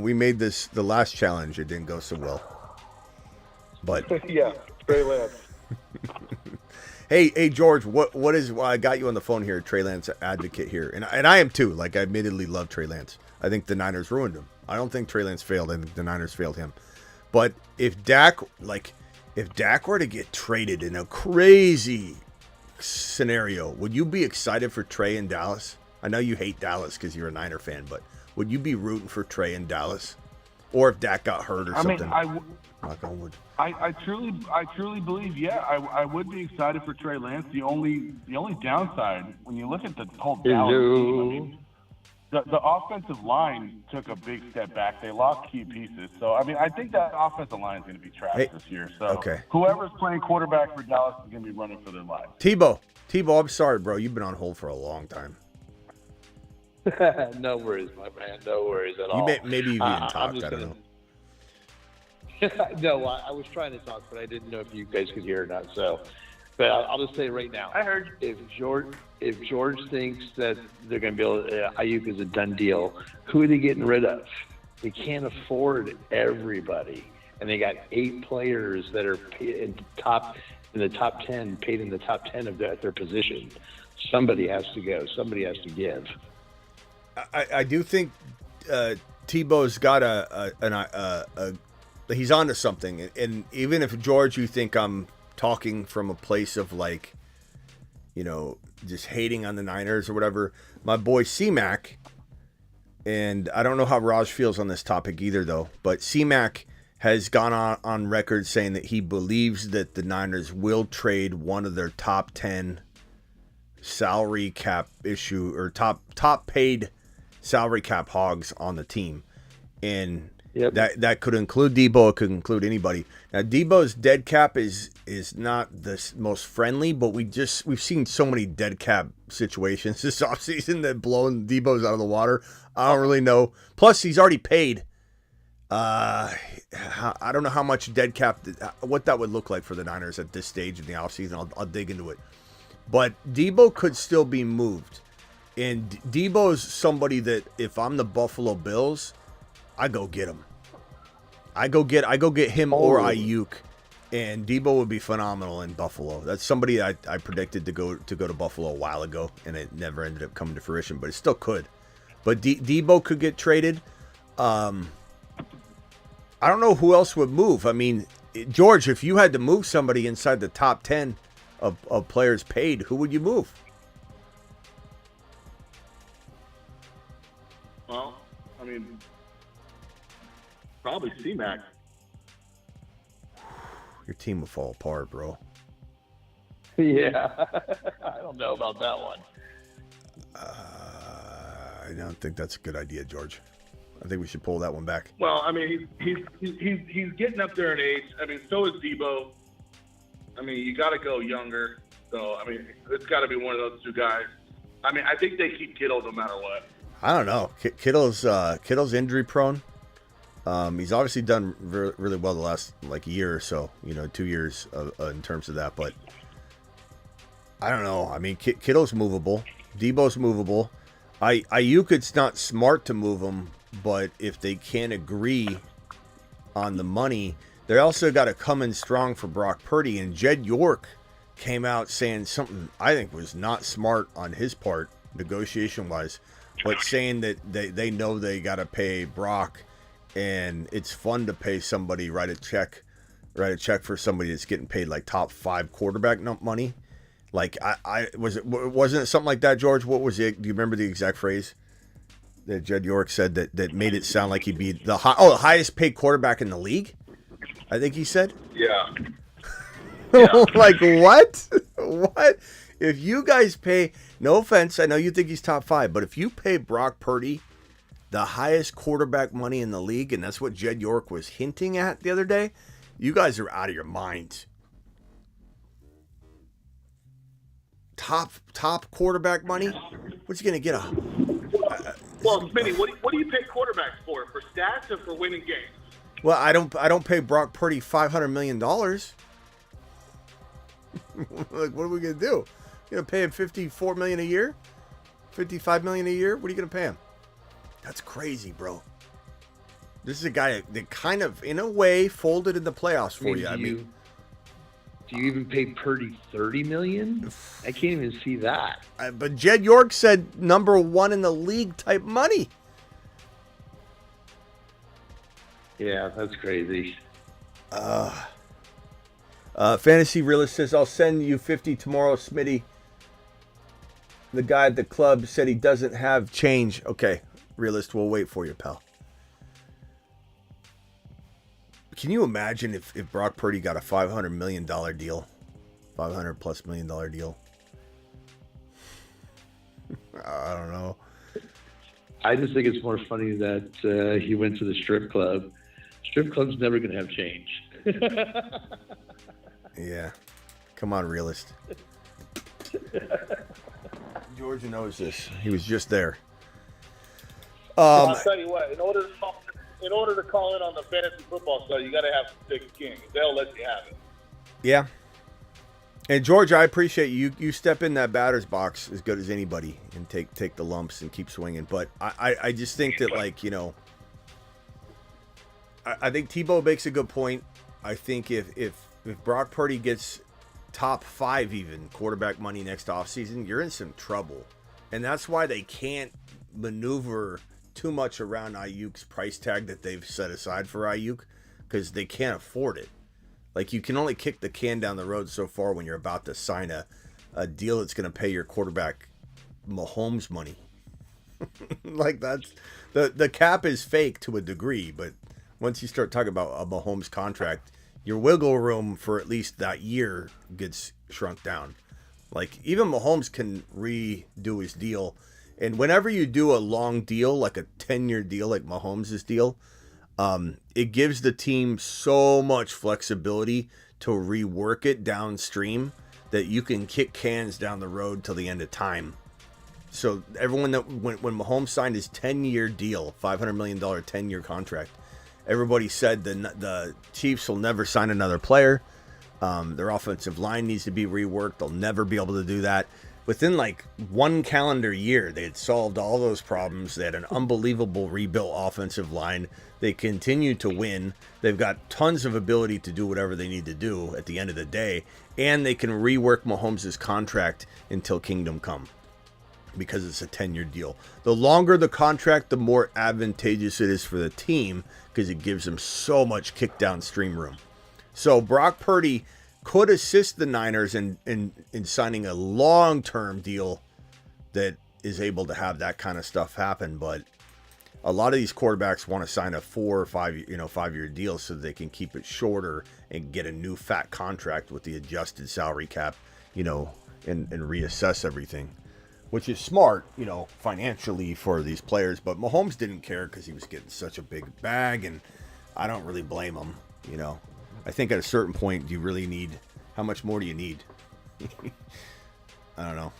we made the last challenge? It didn't go so well. But yeah, Trey Lance. Hey George, what is? Well, I got you on the phone here, Trey Lance advocate here, and I am too. I admittedly love Trey Lance. I think the Niners ruined him. I don't think Trey Lance failed. I think the Niners failed him. But if Dak were to get traded in a crazy scenario, would you be excited for Trey in Dallas? I know you hate Dallas because you're a Niner fan, but would you be rooting for Trey in Dallas? Or if Dak got hurt or something? Knock on wood. I truly believe, I would be excited for Trey Lance. The only downside, when you look at the whole Dallas team, the offensive line took a big step back. They lost key pieces. So, I think that offensive line is going to be trash this year. So, okay. Whoever's playing quarterback for Dallas is going to be running for their lives. Tebow, I'm sorry, bro. You've been on hold for a long time. No worries, my man. No worries at all. Maybe you've even talked. I don't know. No, I was trying to talk, but I didn't know if you guys could hear or not. So, but I'll just say right now. I heard you. If George thinks that they're going to be able, Aiyuk is a done deal, who are they getting rid of? They can't afford everybody, and they got 8 players that are in the top 10, paid in the top 10 of their position. Somebody has to go. Somebody has to give. I do think Tebow's got he's onto something, and even if George, you think I'm talking from a place of just hating on the Niners or whatever, my boy C-Mac and I don't know how Raj feels on this topic either, though, but C-Mac has gone on record saying that he believes that the Niners will trade one of their top 10 salary cap issue or top paid salary cap hogs on the team. And that could include Debo, it could include anybody. Now Debo's dead cap is not the most friendly, but we've seen so many dead cap situations this offseason that blowing Debo's out of the water. I don't really know. Plus he's already paid. I don't know how much dead cap, what that would look like for the Niners at this stage in the offseason. I'll dig into it. But Debo could still be moved. And Debo's somebody that if I'm the Buffalo Bills, I go get him. I go get him or Aiyuk. And Debo would be phenomenal in Buffalo. That's somebody I predicted to go to Buffalo a while ago, and it never ended up coming to fruition, but it still could. But Debo could get traded. I don't know who else would move. I mean, George, if you had to move somebody inside the top 10 of players paid, who would you move? Well, I mean, probably C-Mac. Your team would fall apart, bro. Yeah. I don't know about that one. I don't think that's a good idea, George. I think we should pull that one back. Well, I mean, he's getting up there in age. I mean, so is Debo. I mean, you got to go younger. So, I mean, it's got to be one of those two guys. I mean, I think they keep Kittle no matter what. I don't know. Kittle's injury prone. He's obviously done really well the last year or so. 2 years in terms of that. But I don't know. I mean, Kittle's movable. Debo's movable. Aiyuk, it's not smart to move him. But if they can't agree on the money, they also got to come in strong for Brock Purdy. And Jed York came out saying something I think was not smart on his part, negotiation-wise, but saying that they know they got to pay Brock, and it's fun to pay somebody, write a check for somebody that's getting paid like top 5 quarterback money. Wasn't it something like that, George? What was it? Do you remember the exact phrase that Jed York said that made it sound like he'd be the highest paid quarterback in the league? I think he said. Yeah. Like what? What? If you guys pay, no offense, I know you think he's top 5, but if you pay Brock Purdy the highest quarterback money in the league, and that's what Jed York was hinting at the other day, you guys are out of your minds. Top quarterback money? What's he gonna get Well, Smitty, what do you pay quarterbacks for? For stats or for winning games? Well, I don't pay Brock Purdy $500 million. What are we gonna do? You gonna pay him $54 million a year? $55 million a year? What are you gonna pay him? That's crazy, bro. This is a guy that kind of, in a way, folded in the playoffs for you. Do you even pay Purdy $30 million? I can't even see that. But Jed York said number 1 in the league type money. Yeah, that's crazy. Fantasy Realist says, I'll send you 50 tomorrow, Smitty. The guy at the club said he doesn't have change. Okay, Realist, we'll wait for you, pal. Can you imagine if Brock Purdy got a $500 million deal? $500+ million deal? I don't know. I just think it's more funny that he went to the strip club. Strip club's never going to have change. Yeah. Come on, Realist. Georgia knows this. He was just there. I'll tell you what, in order to call in on the fantasy football show, you got to have some thick skin. They'll let you have it. Yeah. And George, I appreciate you. You step in that batter's box as good as anybody and take the lumps and keep swinging. But I just think that, I think Tebow makes a good point. I think if Brock Purdy gets top 5 even quarterback money next offseason, you're in some trouble. And that's why they can't maneuver too much around Aiyuk's price tag that they've set aside for Aiyuk, because they can't afford it. Like, you can only kick the can down the road so far when you're about to sign a deal that's going to pay your quarterback Mahomes money. Like that's the cap is fake to a degree, but once you start talking about a Mahomes contract, your wiggle room for at least that year gets shrunk down. Like even Mahomes can redo his deal, and whenever you do a long deal, like a 10-year deal, like Mahomes' deal, it gives the team so much flexibility to rework it downstream that you can kick cans down the road till the end of time. So everyone that when Mahomes signed his 10-year deal, $500 million 10-year contract, everybody said the Chiefs will never sign another player. Their offensive line needs to be reworked. They'll never be able to do that. Within like one calendar year, they had solved all those problems. They had an unbelievable rebuilt offensive line. They continue to win. They've got tons of ability to do whatever they need to do at the end of the day. And they can rework Mahomes' contract until Kingdom Come, because it's a 10-year deal. The longer the contract, the more advantageous it is for the team, because it gives them so much kick downstream room. So Brock Purdy could assist the Niners in signing a long-term deal that is able to have that kind of stuff happen. But a lot of these quarterbacks want to sign a 4 or 5-year deal so that they can keep it shorter and get a new fat contract with the adjusted salary cap, and reassess everything, which is smart, financially for these players. But Mahomes didn't care because he was getting such a big bag, and I don't really blame him, I think at a certain point, do you really need, how much more do you need? I don't know.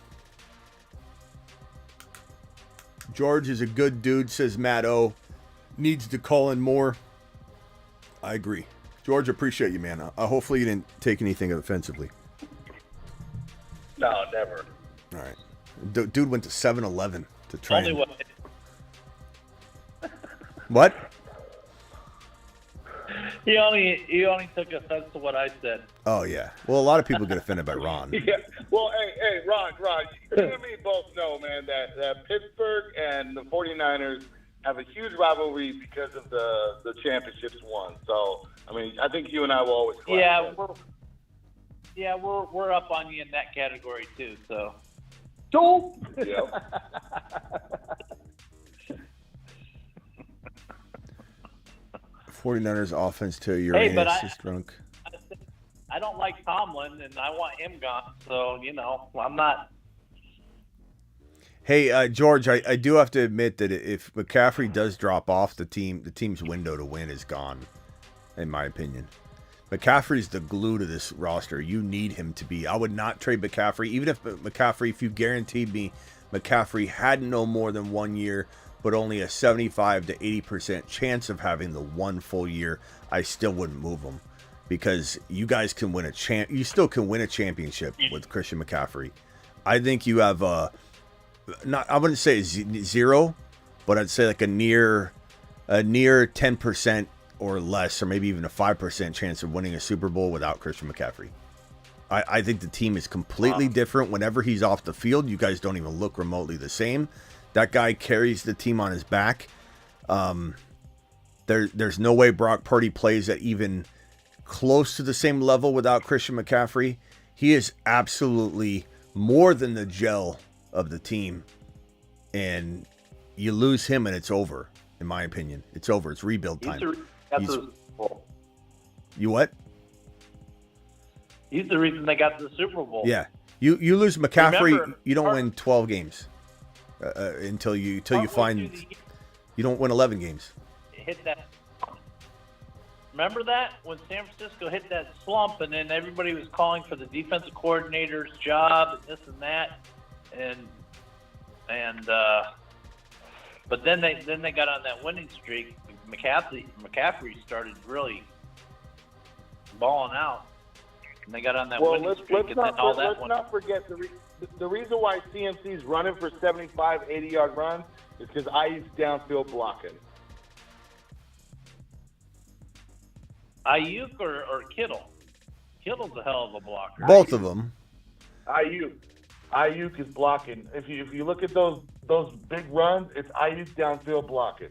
George is a good dude, says Matt O. Needs to call in more. I agree. George, appreciate you, man. Hopefully you didn't take anything offensively. No, never. All right. Dude went to 7-Eleven to try Only and... what? What? He only took offense to what I said. Oh, yeah. Well, a lot of people get offended by Ron. Yeah. Well, hey, Ron, you and me both know, man, that Pittsburgh and the 49ers have a huge rivalry because of the championships won. So, I think you and I will always Yeah, we're up on you in that category too. So. Yep. 49ers offense to your is drunk. I don't like Tomlin, and I want him gone. So, I'm not. Hey, George, I do have to admit that if McCaffrey does drop off, the team's window to win is gone, in my opinion. McCaffrey's the glue to this roster. You need him to be. I would not trade McCaffrey, even if you guaranteed me McCaffrey had no more than 1 year, but only a 75 to 80% chance of having the one full year, I still wouldn't move him, because you guys can win you still can win a championship with Christian McCaffrey. I think you have I wouldn't say zero, but I'd say like a near 10% or less, or maybe even a 5% chance of winning a Super Bowl without Christian McCaffrey. I think the team is completely different. Whenever he's off the field, you guys don't even look remotely the same. That guy carries the team on his back. There's no way Brock Purdy plays at even close to the same level without Christian McCaffrey. He is absolutely more than the gel of the team. And you lose him and it's over, in my opinion. It's over. It's rebuild time. You what? He's the reason they got to the Super Bowl. Yeah. You lose McCaffrey, you don't win 12 games. Until you find you don't win 11 games. Hit that. Remember that when San Francisco hit that slump, and then everybody was calling for the defensive coordinator's job and this and that, but then they got on that winning streak. McCaffrey started really balling out, and they got on that winning streak, and then all that. Let's not forget the reason why CMC's running for 75, 80-yard runs is because Aiyuk's downfield blocking. Aiyuk or Kittle? Kittle's a hell of a blocker. Both of them. Aiyuk is blocking. If you look at those big runs, it's Aiyuk downfield blocking.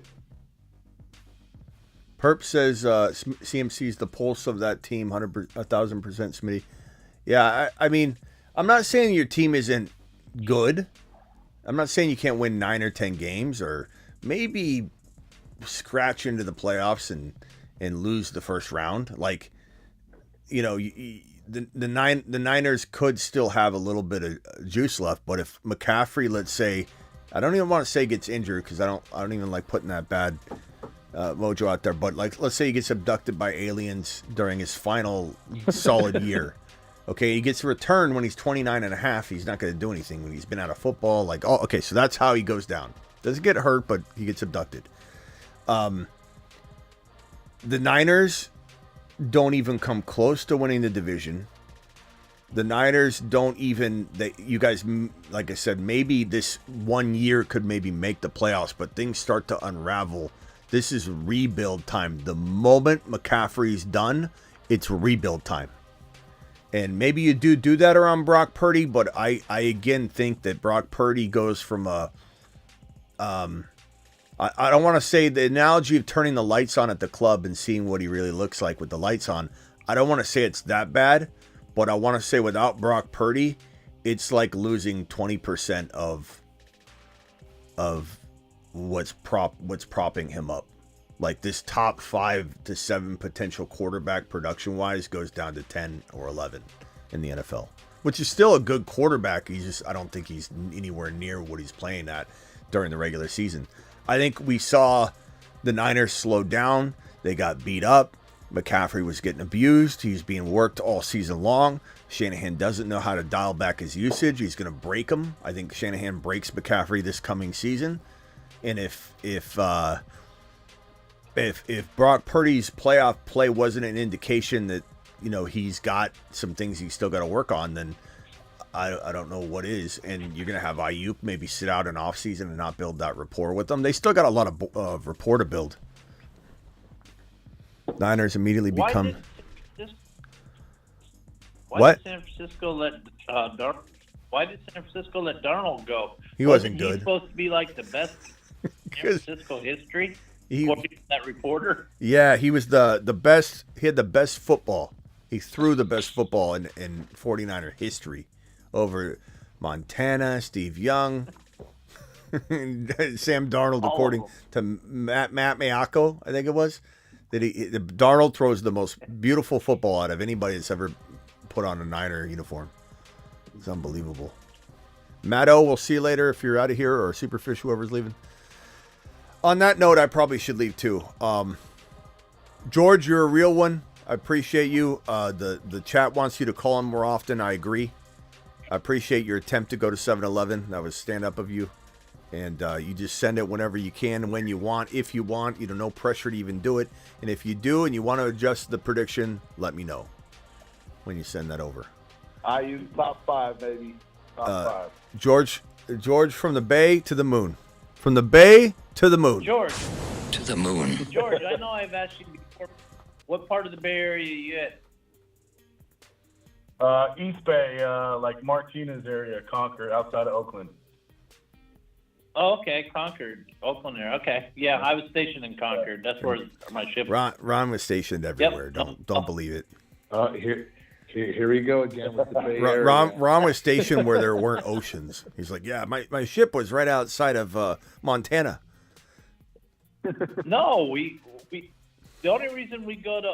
Perp says CMC is the pulse of that team, 1,000% Smitty. Yeah, I mean, I'm not saying your team isn't good. I'm not saying you can't win 9 or 10 games, or maybe scratch into the playoffs and lose the first round. Like, the Niners could still have a little bit of juice left, but if McCaffrey, let's say, I don't even want to say gets injured because I don't even like putting that bad mojo out there, but like, let's say he gets abducted by aliens during his final solid year. Okay, he gets returned when he's 29 and a half. He's not going to do anything when he's been out of football. Like, oh, okay, so that's how he goes down. Doesn't get hurt, but he gets abducted. The Niners don't even come close to winning the division. The Niners don't even, you guys, like I said, maybe this 1 year could maybe make the playoffs, but things start to unravel. This is rebuild time. The moment McCaffrey's done, it's rebuild time. And maybe you do that around Brock Purdy, but I again think that Brock Purdy goes from a, I don't want to say the analogy of turning the lights on at the club and seeing what he really looks like with the lights on. I don't want to say it's that bad, but I want to say without Brock Purdy, it's like losing 20% of what's propping him up. Like this top 5 to 7 potential quarterback production wise goes down to 10 or 11 in the NFL, which is still a good quarterback. I don't think he's anywhere near what he's playing at during the regular season. I think we saw the Niners slow down. They got beat up. McCaffrey was getting abused. He's being worked all season long. Shanahan doesn't know how to dial back his usage. He's going to break him. I think Shanahan breaks McCaffrey this coming season. And if Brock Purdy's playoff play wasn't an indication that, he's got some things he's still got to work on, then I don't know what is. And you're going to have Aiyuk maybe sit out an offseason and not build that rapport with them. They still got a lot of rapport to build. Niners immediately become... Why did San Francisco let Darnold go? He wasn't good. He's supposed to be like the best in San Francisco history, according to that reporter. Yeah, he was the best. He had the best football. He threw the best football in 49er history over Montana, Steve Young, Sam Darnold, according to Matt Mayako, I think it was. Darnold throws the most beautiful football out of anybody that's ever put on a Niner uniform. It's unbelievable. Matto, we'll see you later if you're out of here, or Superfish, whoever's leaving. On that note, I probably should leave too. George, you're a real one. I appreciate you. The chat wants you to call him more often. I agree. I appreciate your attempt to go to 7-Eleven. That was stand up of you. And you just send it whenever you can and when you want. If you want, no pressure to even do it. And if you do and you want to adjust the prediction, let me know when you send that over. I use top 5, baby. Top 5. George from the Bay to the moon. From the Bay to the moon. George. To the moon. George, I know I've asked you before. What part of the Bay Area are you at? East Bay, like Martinez area, Concord, outside of Oakland. Oh, okay, Concord, Oakland area. Okay, yeah, I was stationed in Concord. That's where my ship. Ron was stationed everywhere. Yep. Don't believe it. Here we go again with the Bay Area. Ron was stationed where there weren't oceans. He's like, yeah, my ship was right outside of Montana. No, we the only reason we go to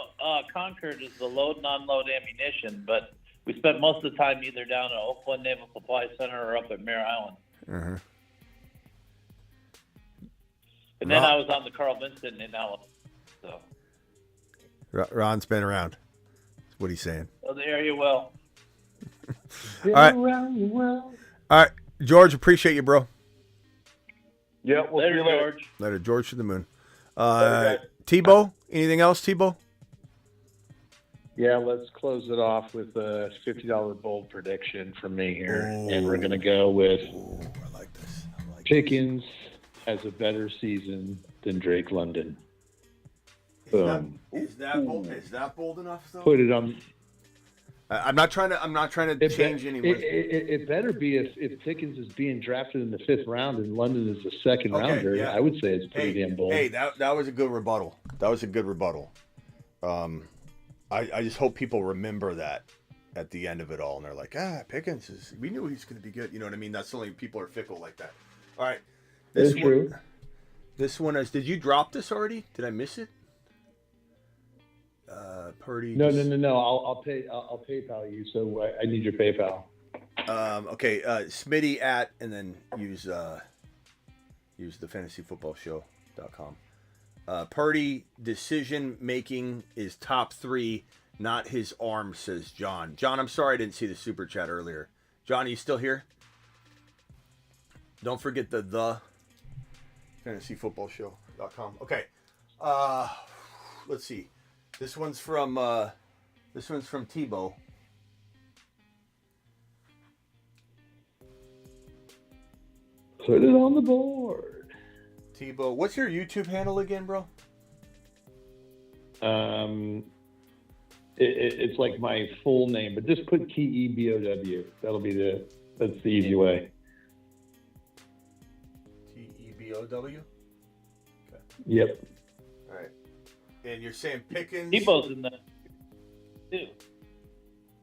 Concord is the load and unload ammunition, but we spent most of the time either down at Oakland Naval Supply Center or up at Mare Island. Mm-hmm. And then I was on the Carl Vincent in Alabama. So Ron's been around. That's what he's saying. Oh, the area well. All right. All right, George, appreciate you, bro. Yeah, we'll see you later. George. Later, George to the moon. Tebow, anything else, Tebow? Yeah, let's close it off with a $50 bold prediction from me here. And we're going to go with I like this. Pickens has a better season than Drake London. Boom. Is that bold enough, though? Put it on. I'm not trying to change anyone. It better be if Pickens is being drafted in the 5th round and London is the second rounder. Yeah. I would say it's pretty damn bold. Hey, that was a good rebuttal. I just hope people remember that at the end of it all, and they're like, Pickens is. We knew he's going to be good. You know what I mean? That's only people are fickle like that. All right, That's true. This one is. Did you drop this already? Did I miss it? Purdy. No. I'll PayPal you. So I need your PayPal. Okay. Smitty at, and then use the fantasyfootballshow.com. Purdy decision making is top 3, not his arm, says John. John, I'm sorry I didn't see the super chat earlier. John, are you still here? Don't forget the fantasyfootballshow.com. Okay. Let's see. This one's from Tebow. Put it on the board. Tebow, what's your YouTube handle again, bro? It's like my full name, but just put TEBOW. That's the easy way. TEBOW? Okay. Yep. All right. And you're saying Pickens? Tebow's in that too.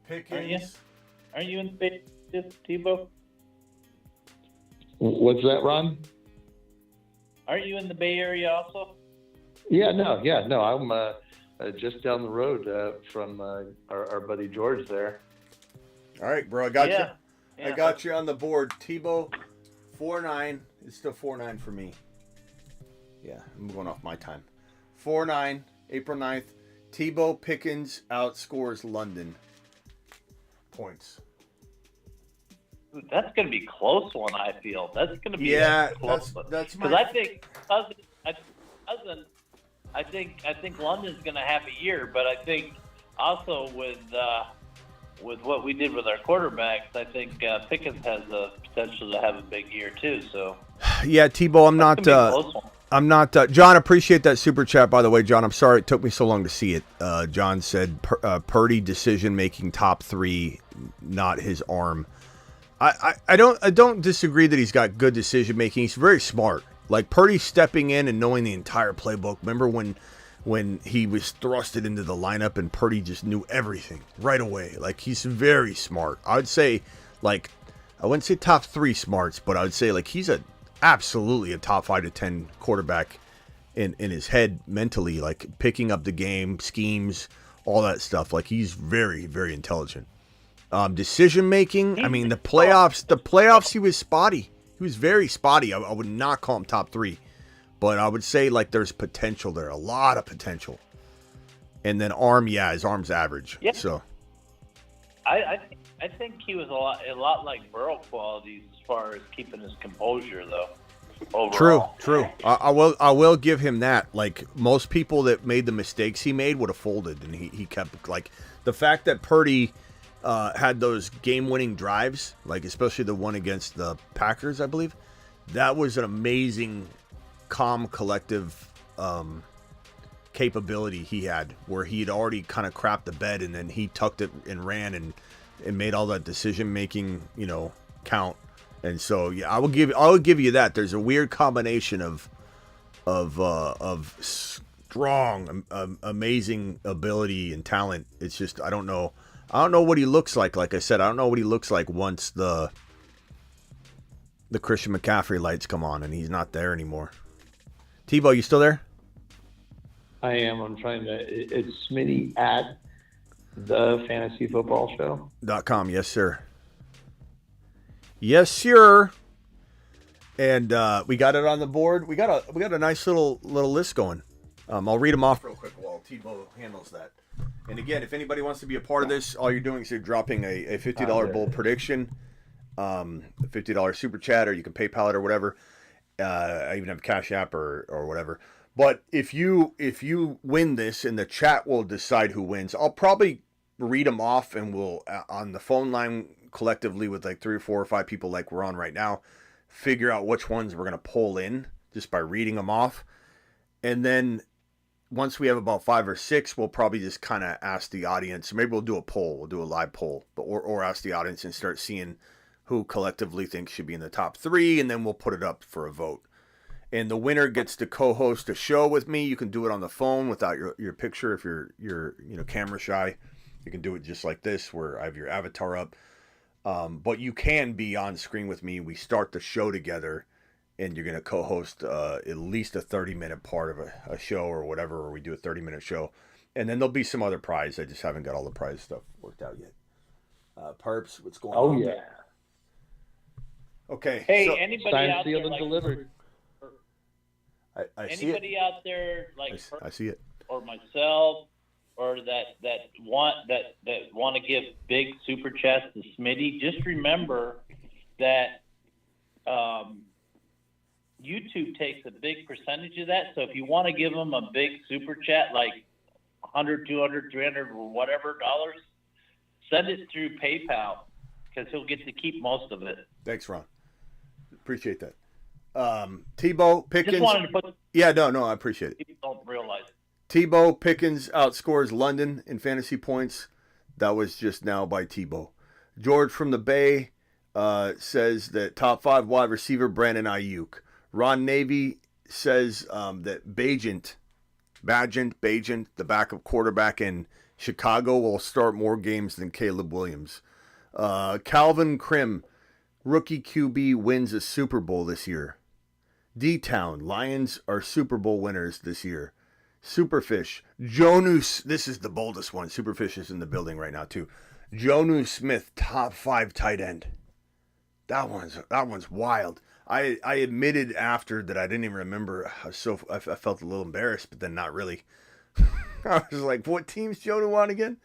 Pickens? Aren't you in space, Tebow? What's that, Ron? Aren't you in the Bay Area also? Yeah, no. I'm just down the road from our buddy George there. All right, bro. I got you. Yeah. I got you on the board. Tebow, 4-9. It's still 4-9 for me. Yeah, I'm going off my time. 4-9, April 9th. Tebow Pickens outscores London. Points. That's going to be a close one, I feel. That's going to be yeah, a close one. That's because I think I think London's going to have a year, but I think also with what we did with our quarterbacks, I think Pickens has the potential to have a big year too. So yeah, Tebow, I'm not. John, appreciate that super chat, by the way. John, I'm sorry it took me so long to see it. John said Purdy decision making top 3, not his arm. I don't disagree that he's got good decision making. He's very smart. Like Purdy stepping in and knowing the entire playbook. Remember when he was thrusted into the lineup and Purdy just knew everything right away. Like he's very smart. I would say I wouldn't say top 3 smarts, but I would say like he's absolutely a top 5 to 10 quarterback in his head mentally, like picking up the game, schemes, all that stuff. Like he's very, very intelligent. Decision making, I mean the playoffs he was spotty. He was very spotty. I would not call him top 3, but I would say like there's potential there, a lot of potential. And then his arm's average. Yeah. So I think he was a lot like Burrow qualities as far as keeping his composure, though. Overall. True. I will give him that. Like most people that made the mistakes he made would have folded, and he kept like the fact that Purdy had those game-winning drives, like especially the one against the Packers, I believe. That was an amazing, calm, collective capability he had, where he had already kind of crapped the bed, and then he tucked it and ran and made all that decision-making, count. And so, yeah, I will give you that. There's a weird combination of strong, amazing ability and talent. It's just I don't know what he looks like. Like I said, I don't know what he looks like once the Christian McCaffrey lights come on and he's not there anymore. Tebow, you still there? I am. I'm trying to. It's Smitty at the fantasyfootballshow.com. Yes, sir. Yes, sir. And we got it on the board. We got a nice little list going. I'll read them off real quick while Tebow handles that. And again, if anybody wants to be a part of this, all you're doing is you're dropping a $50 bold prediction, a $50 super chat, or you can PayPal it or whatever. I even have Cash App or whatever. But if you win this, and the chat will decide who wins, I'll probably read them off, and we'll on the phone line collectively with like 3 or 4 or 5 people like we're on right now, figure out which ones we're going to pull in just by reading them off. And then once we have about 5 or 6, we'll probably just kind of ask the audience. Maybe we'll do a poll. We'll do a live poll, or ask the audience and start seeing who collectively thinks should be in the top 3, and then we'll put it up for a vote. And the winner gets to co-host a show with me. You can do it on the phone without your picture if you're camera shy. You can do it just like this, where I have your avatar up. But you can be on screen with me. We start the show together, and you're going to co-host at least a 30-minute part of a show or whatever, or we do a 30-minute show. And then there'll be some other prize. I just haven't got all the prize stuff worked out yet. Perps, what's going on? Oh, yeah. Okay. Hey, so, anybody Signed, out sealed, there and like delivered. I see it. anybody out there like I see it. or myself or that want to give big super chats to Smitty? Just remember that YouTube takes a big percentage of that. So if you want to give him a big super chat, like 100, 200, 300, or whatever dollars, send it through PayPal because he'll get to keep most of it. Thanks, Ron. Appreciate that. Tebow Pickens. Just wanted to put. Yeah, no, I appreciate it. People don't realize. Tebow Pickens outscores London in fantasy points. That was just now by Tebow. George from the Bay says that top 5 wide receiver Brandon Aiyuk. Ron Navy says that Bagent, the backup quarterback in Chicago, will start more games than Caleb Williams. Calvin Krim, rookie QB, wins a Super Bowl this year. D-Town, Lions are Super Bowl winners this year. Superfish, Jonnu, this is the boldest one. Superfish is in the building right now too. Jonnu Smith, top 5 tight end. That one's wild. I admitted after that I didn't even remember. So I felt a little embarrassed, but then not really. I was like, what team's Jonnu on again?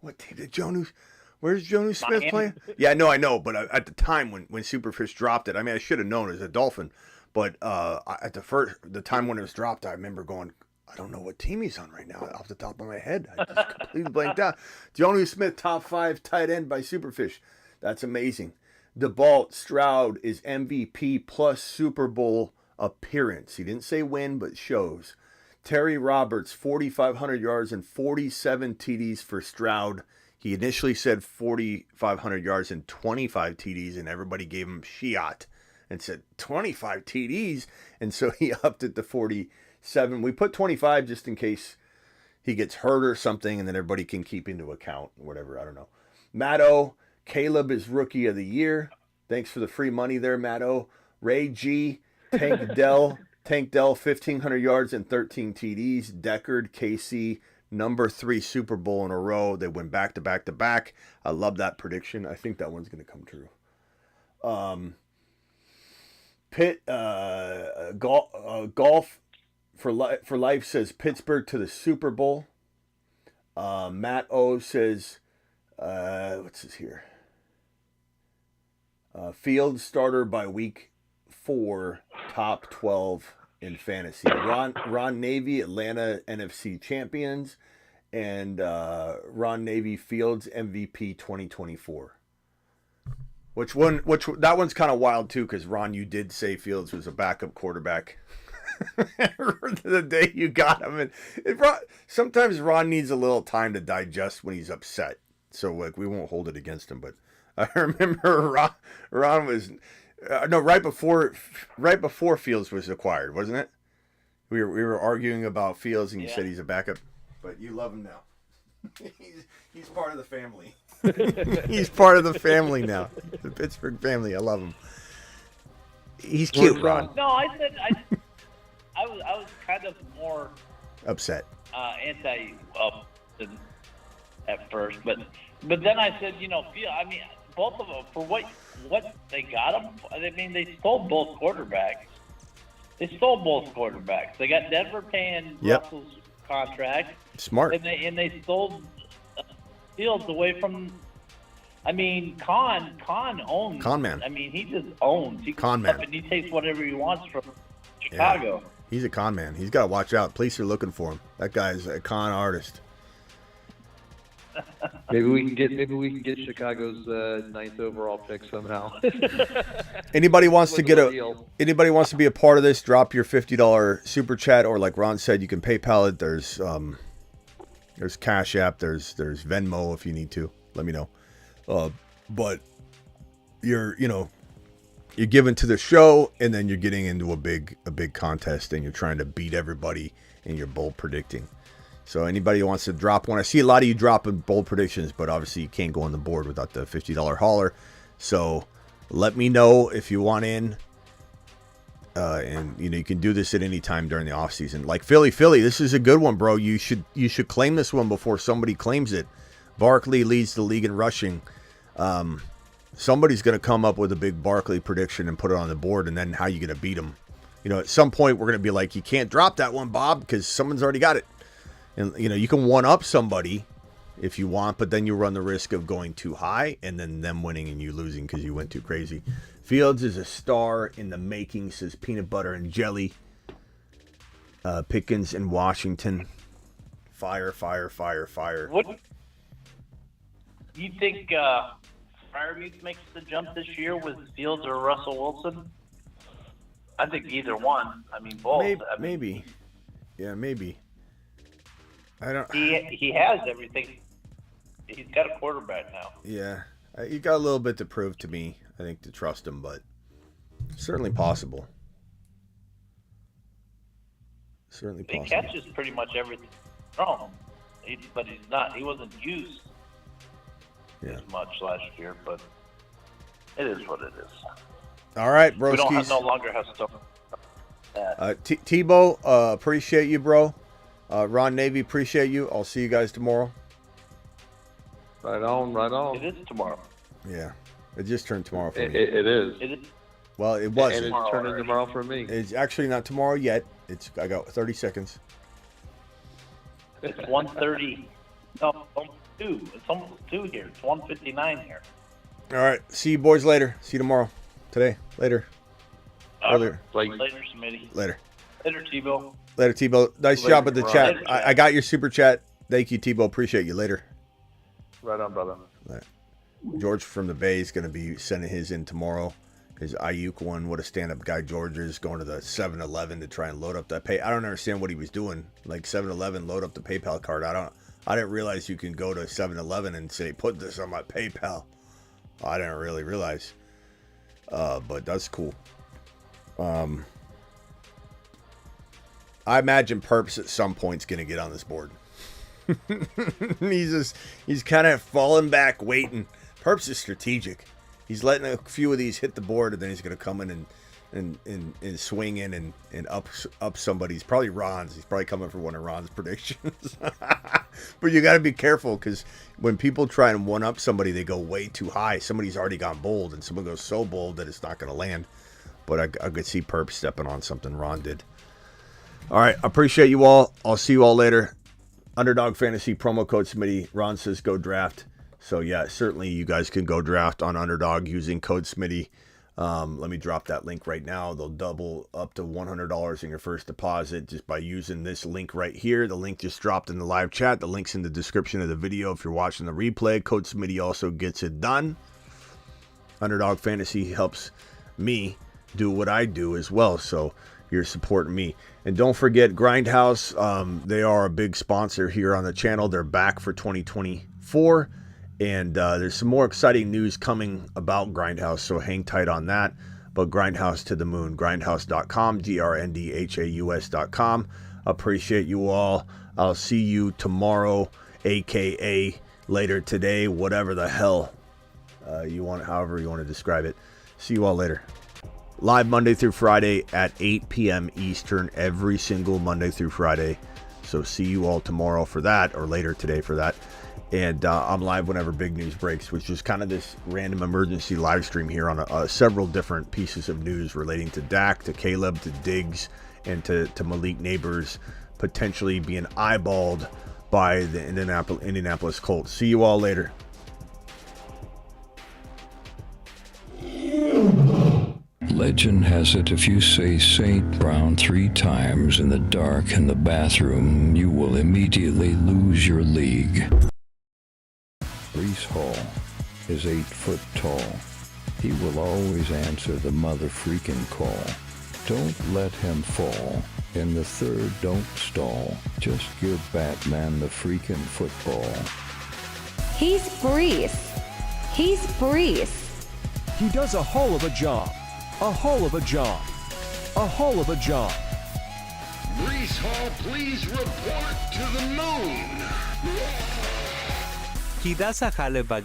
What team did Jonnu? Where's Jonnu Smith playing? Yeah, no, I know. But at the time when Superfish dropped it, I mean, I should have known as a Dolphin. But at the time when it was dropped, I remember going, I don't know what team he's on right now off the top of my head. I just completely blanked out. Jonnu Smith, top 5 tight end by Superfish. That's amazing. DeBalt Stroud is MVP plus Super Bowl appearance. He didn't say win, but shows. Terry Roberts, 4,500 yards and 47 TDs for Stroud. He initially said 4,500 yards and 25 TDs, and everybody gave him shiat and said 25 TDs, and so he upped it to 47. We put 25 just in case he gets hurt or something, and then everybody can keep into account, whatever, I don't know. Matto, Caleb is Rookie of the Year. Thanks for the free money there, Matto. Ray G, Tank Dell, 1,500 yards and 13 TDs. Deckard, KC, number 3 Super Bowl in a row. They went back to back to back. I love that prediction. I think that one's going to come true. Pitt, Golf for Life says Pittsburgh to the Super Bowl. Matt O says, what's this here? Field starter by week 4, top 12 in fantasy. Ron Navy, Atlanta NFC champions, and Ron Navy Fields MVP 2024. Which that one's kind of wild too, because Ron, you did say Fields was a backup quarterback the day you got him, and sometimes Ron needs a little time to digest when he's upset. So like we won't hold it against him, but I remember Ron was right before Fields was acquired, wasn't it? We were arguing about Fields, and you said he's a backup, but you love him now. he's part of the family. He's part of the family now, the Pittsburgh family. I love him. He's cute, Ron. No, I said I was kind of more upset, anti at first, but then I said, I mean, both of them for what they got them. I mean, they stole both quarterbacks. They got Denver paying Russell's contract. Smart. And they stole Fields away from. I mean, Con owns. Con man. I mean, he just owns. He con man. And he takes whatever he wants from Chicago. Yeah. He's a con man. He's got to watch out. Police are looking for him. That guy's a con artist. Maybe we can get Chicago's 9th overall pick somehow. Anybody wants to be a part of this? Drop your $50 super chat, or like Ron said, you can PayPal it. There's Cash App. There's Venmo if you need to. Let me know. But you're giving to the show, and then you're getting into a big contest, and you're trying to beat everybody in your bold predicting. So anybody who wants to drop one, I see a lot of you dropping bold predictions, but obviously you can't go on the board without the $50 hauler. So let me know if you want in. And you can do this at any time during the off season. Like Philly, this is a good one, bro. You should claim this one before somebody claims it. Barkley leads the league in rushing. Somebody's going to come up with a big Barkley prediction and put it on the board, and then how you going to beat them? At some point we're going to be like, you can't drop that one, Bob, because someone's already got it. And you can one up somebody if you want, but then you run the risk of going too high and then them winning and you losing because you went too crazy. Fields is a star in the making, says Peanut Butter and Jelly. Pickens in Washington. Fire. What you think Freiermuth makes the jump this year with Fields or Russell Wilson? I think either one. I mean, both. Maybe. Yeah, maybe. I don't. He has everything. He's got a quarterback now. Yeah, you got a little bit to prove to me, I think, to trust him, but certainly possible. Certainly possible. He catches pretty much everything thrown, but he's not. He wasn't used as much last year, but it is what it is. All right, broskies. We don't no longer have stuff. Tebow, appreciate you, bro. Ron Navy, appreciate you. I'll see you guys tomorrow. Right on. It is tomorrow. Yeah, it just turned tomorrow for me. It is. Well, it was. And it's turning tomorrow for me. It's actually not tomorrow yet. I got 30 seconds. It's 1:30. No, 2. It's almost 2 here. It's 1:59 here. All right. See you boys later. See you tomorrow. Today. Later. Earlier. Later, Smitty. Later. Later, Tebow. Later, Tebow. Nice job with the chat. I got your super chat. Thank you, Tebow. Appreciate you. Later. Right on, brother. Right. George from the Bay is going to be sending his in tomorrow. His Aiyuk one. What a stand-up guy George is. Going to the 7-Eleven to try and load up that pay. I don't understand what he was doing. Like 7-Eleven, load up the PayPal card. I didn't realize you can go to 7-Eleven and say, put this on my PayPal. I didn't really realize. But that's cool. I imagine Perps at some point's going to get on this board. he's kind of falling back, waiting. Perps is strategic. He's letting a few of these hit the board, and then he's going to come in and swing in and up somebody's. Probably Ron's. He's probably coming for one of Ron's predictions. But you got to be careful, because when people try and one up somebody, they go way too high. Somebody's already gone bold, and someone goes so bold that it's not going to land. But I could see Perp stepping on something Ron did. All right, appreciate you all. I'll see you all later. Underdog Fantasy promo code Smitty. Ron says go draft. So yeah, certainly you guys can go draft on Underdog using code Smitty. Let me drop that link right now. They'll double up to $100 in your first deposit just by using this link right here. The link just dropped in the live chat. The link's in the description of the video if you're watching the replay. Code Smitty also gets it done. Underdog Fantasy helps me do what I do as well, so you're supporting me. And don't forget Grindhouse. They are a big sponsor here on the channel. They're back for 2024. And there's some more exciting news coming about Grindhouse, so hang tight on that. But Grindhouse to the moon, grindhouse.com, grindhaus.com. Appreciate you all. I'll see you tomorrow, a.k.a. later today, whatever the hell you want, however you want to describe it. See you all later. Live Monday through Friday at 8 p.m. Eastern, every single Monday through Friday. So see you all tomorrow for that, or later today for that. And I'm live whenever big news breaks, which is kind of this random emergency live stream here on several different pieces of news relating to Dak, to Caleb, to Diggs, and to Malik Nabers potentially being eyeballed by the Indianapolis Colts. See you all later. Legend has it if you say St. Brown 3 times in the dark in the bathroom, you will immediately lose your league. Brees Hall is 8 foot tall. He will always answer the mother freaking call. Don't let him fall. In the third, don't stall. Just give Batman the freaking football. He's Brees. He's Brees. He does a whole of a job. A whole of a job. A whole of a job. Brees Hall, please report to the moon. Ki dasa hale ba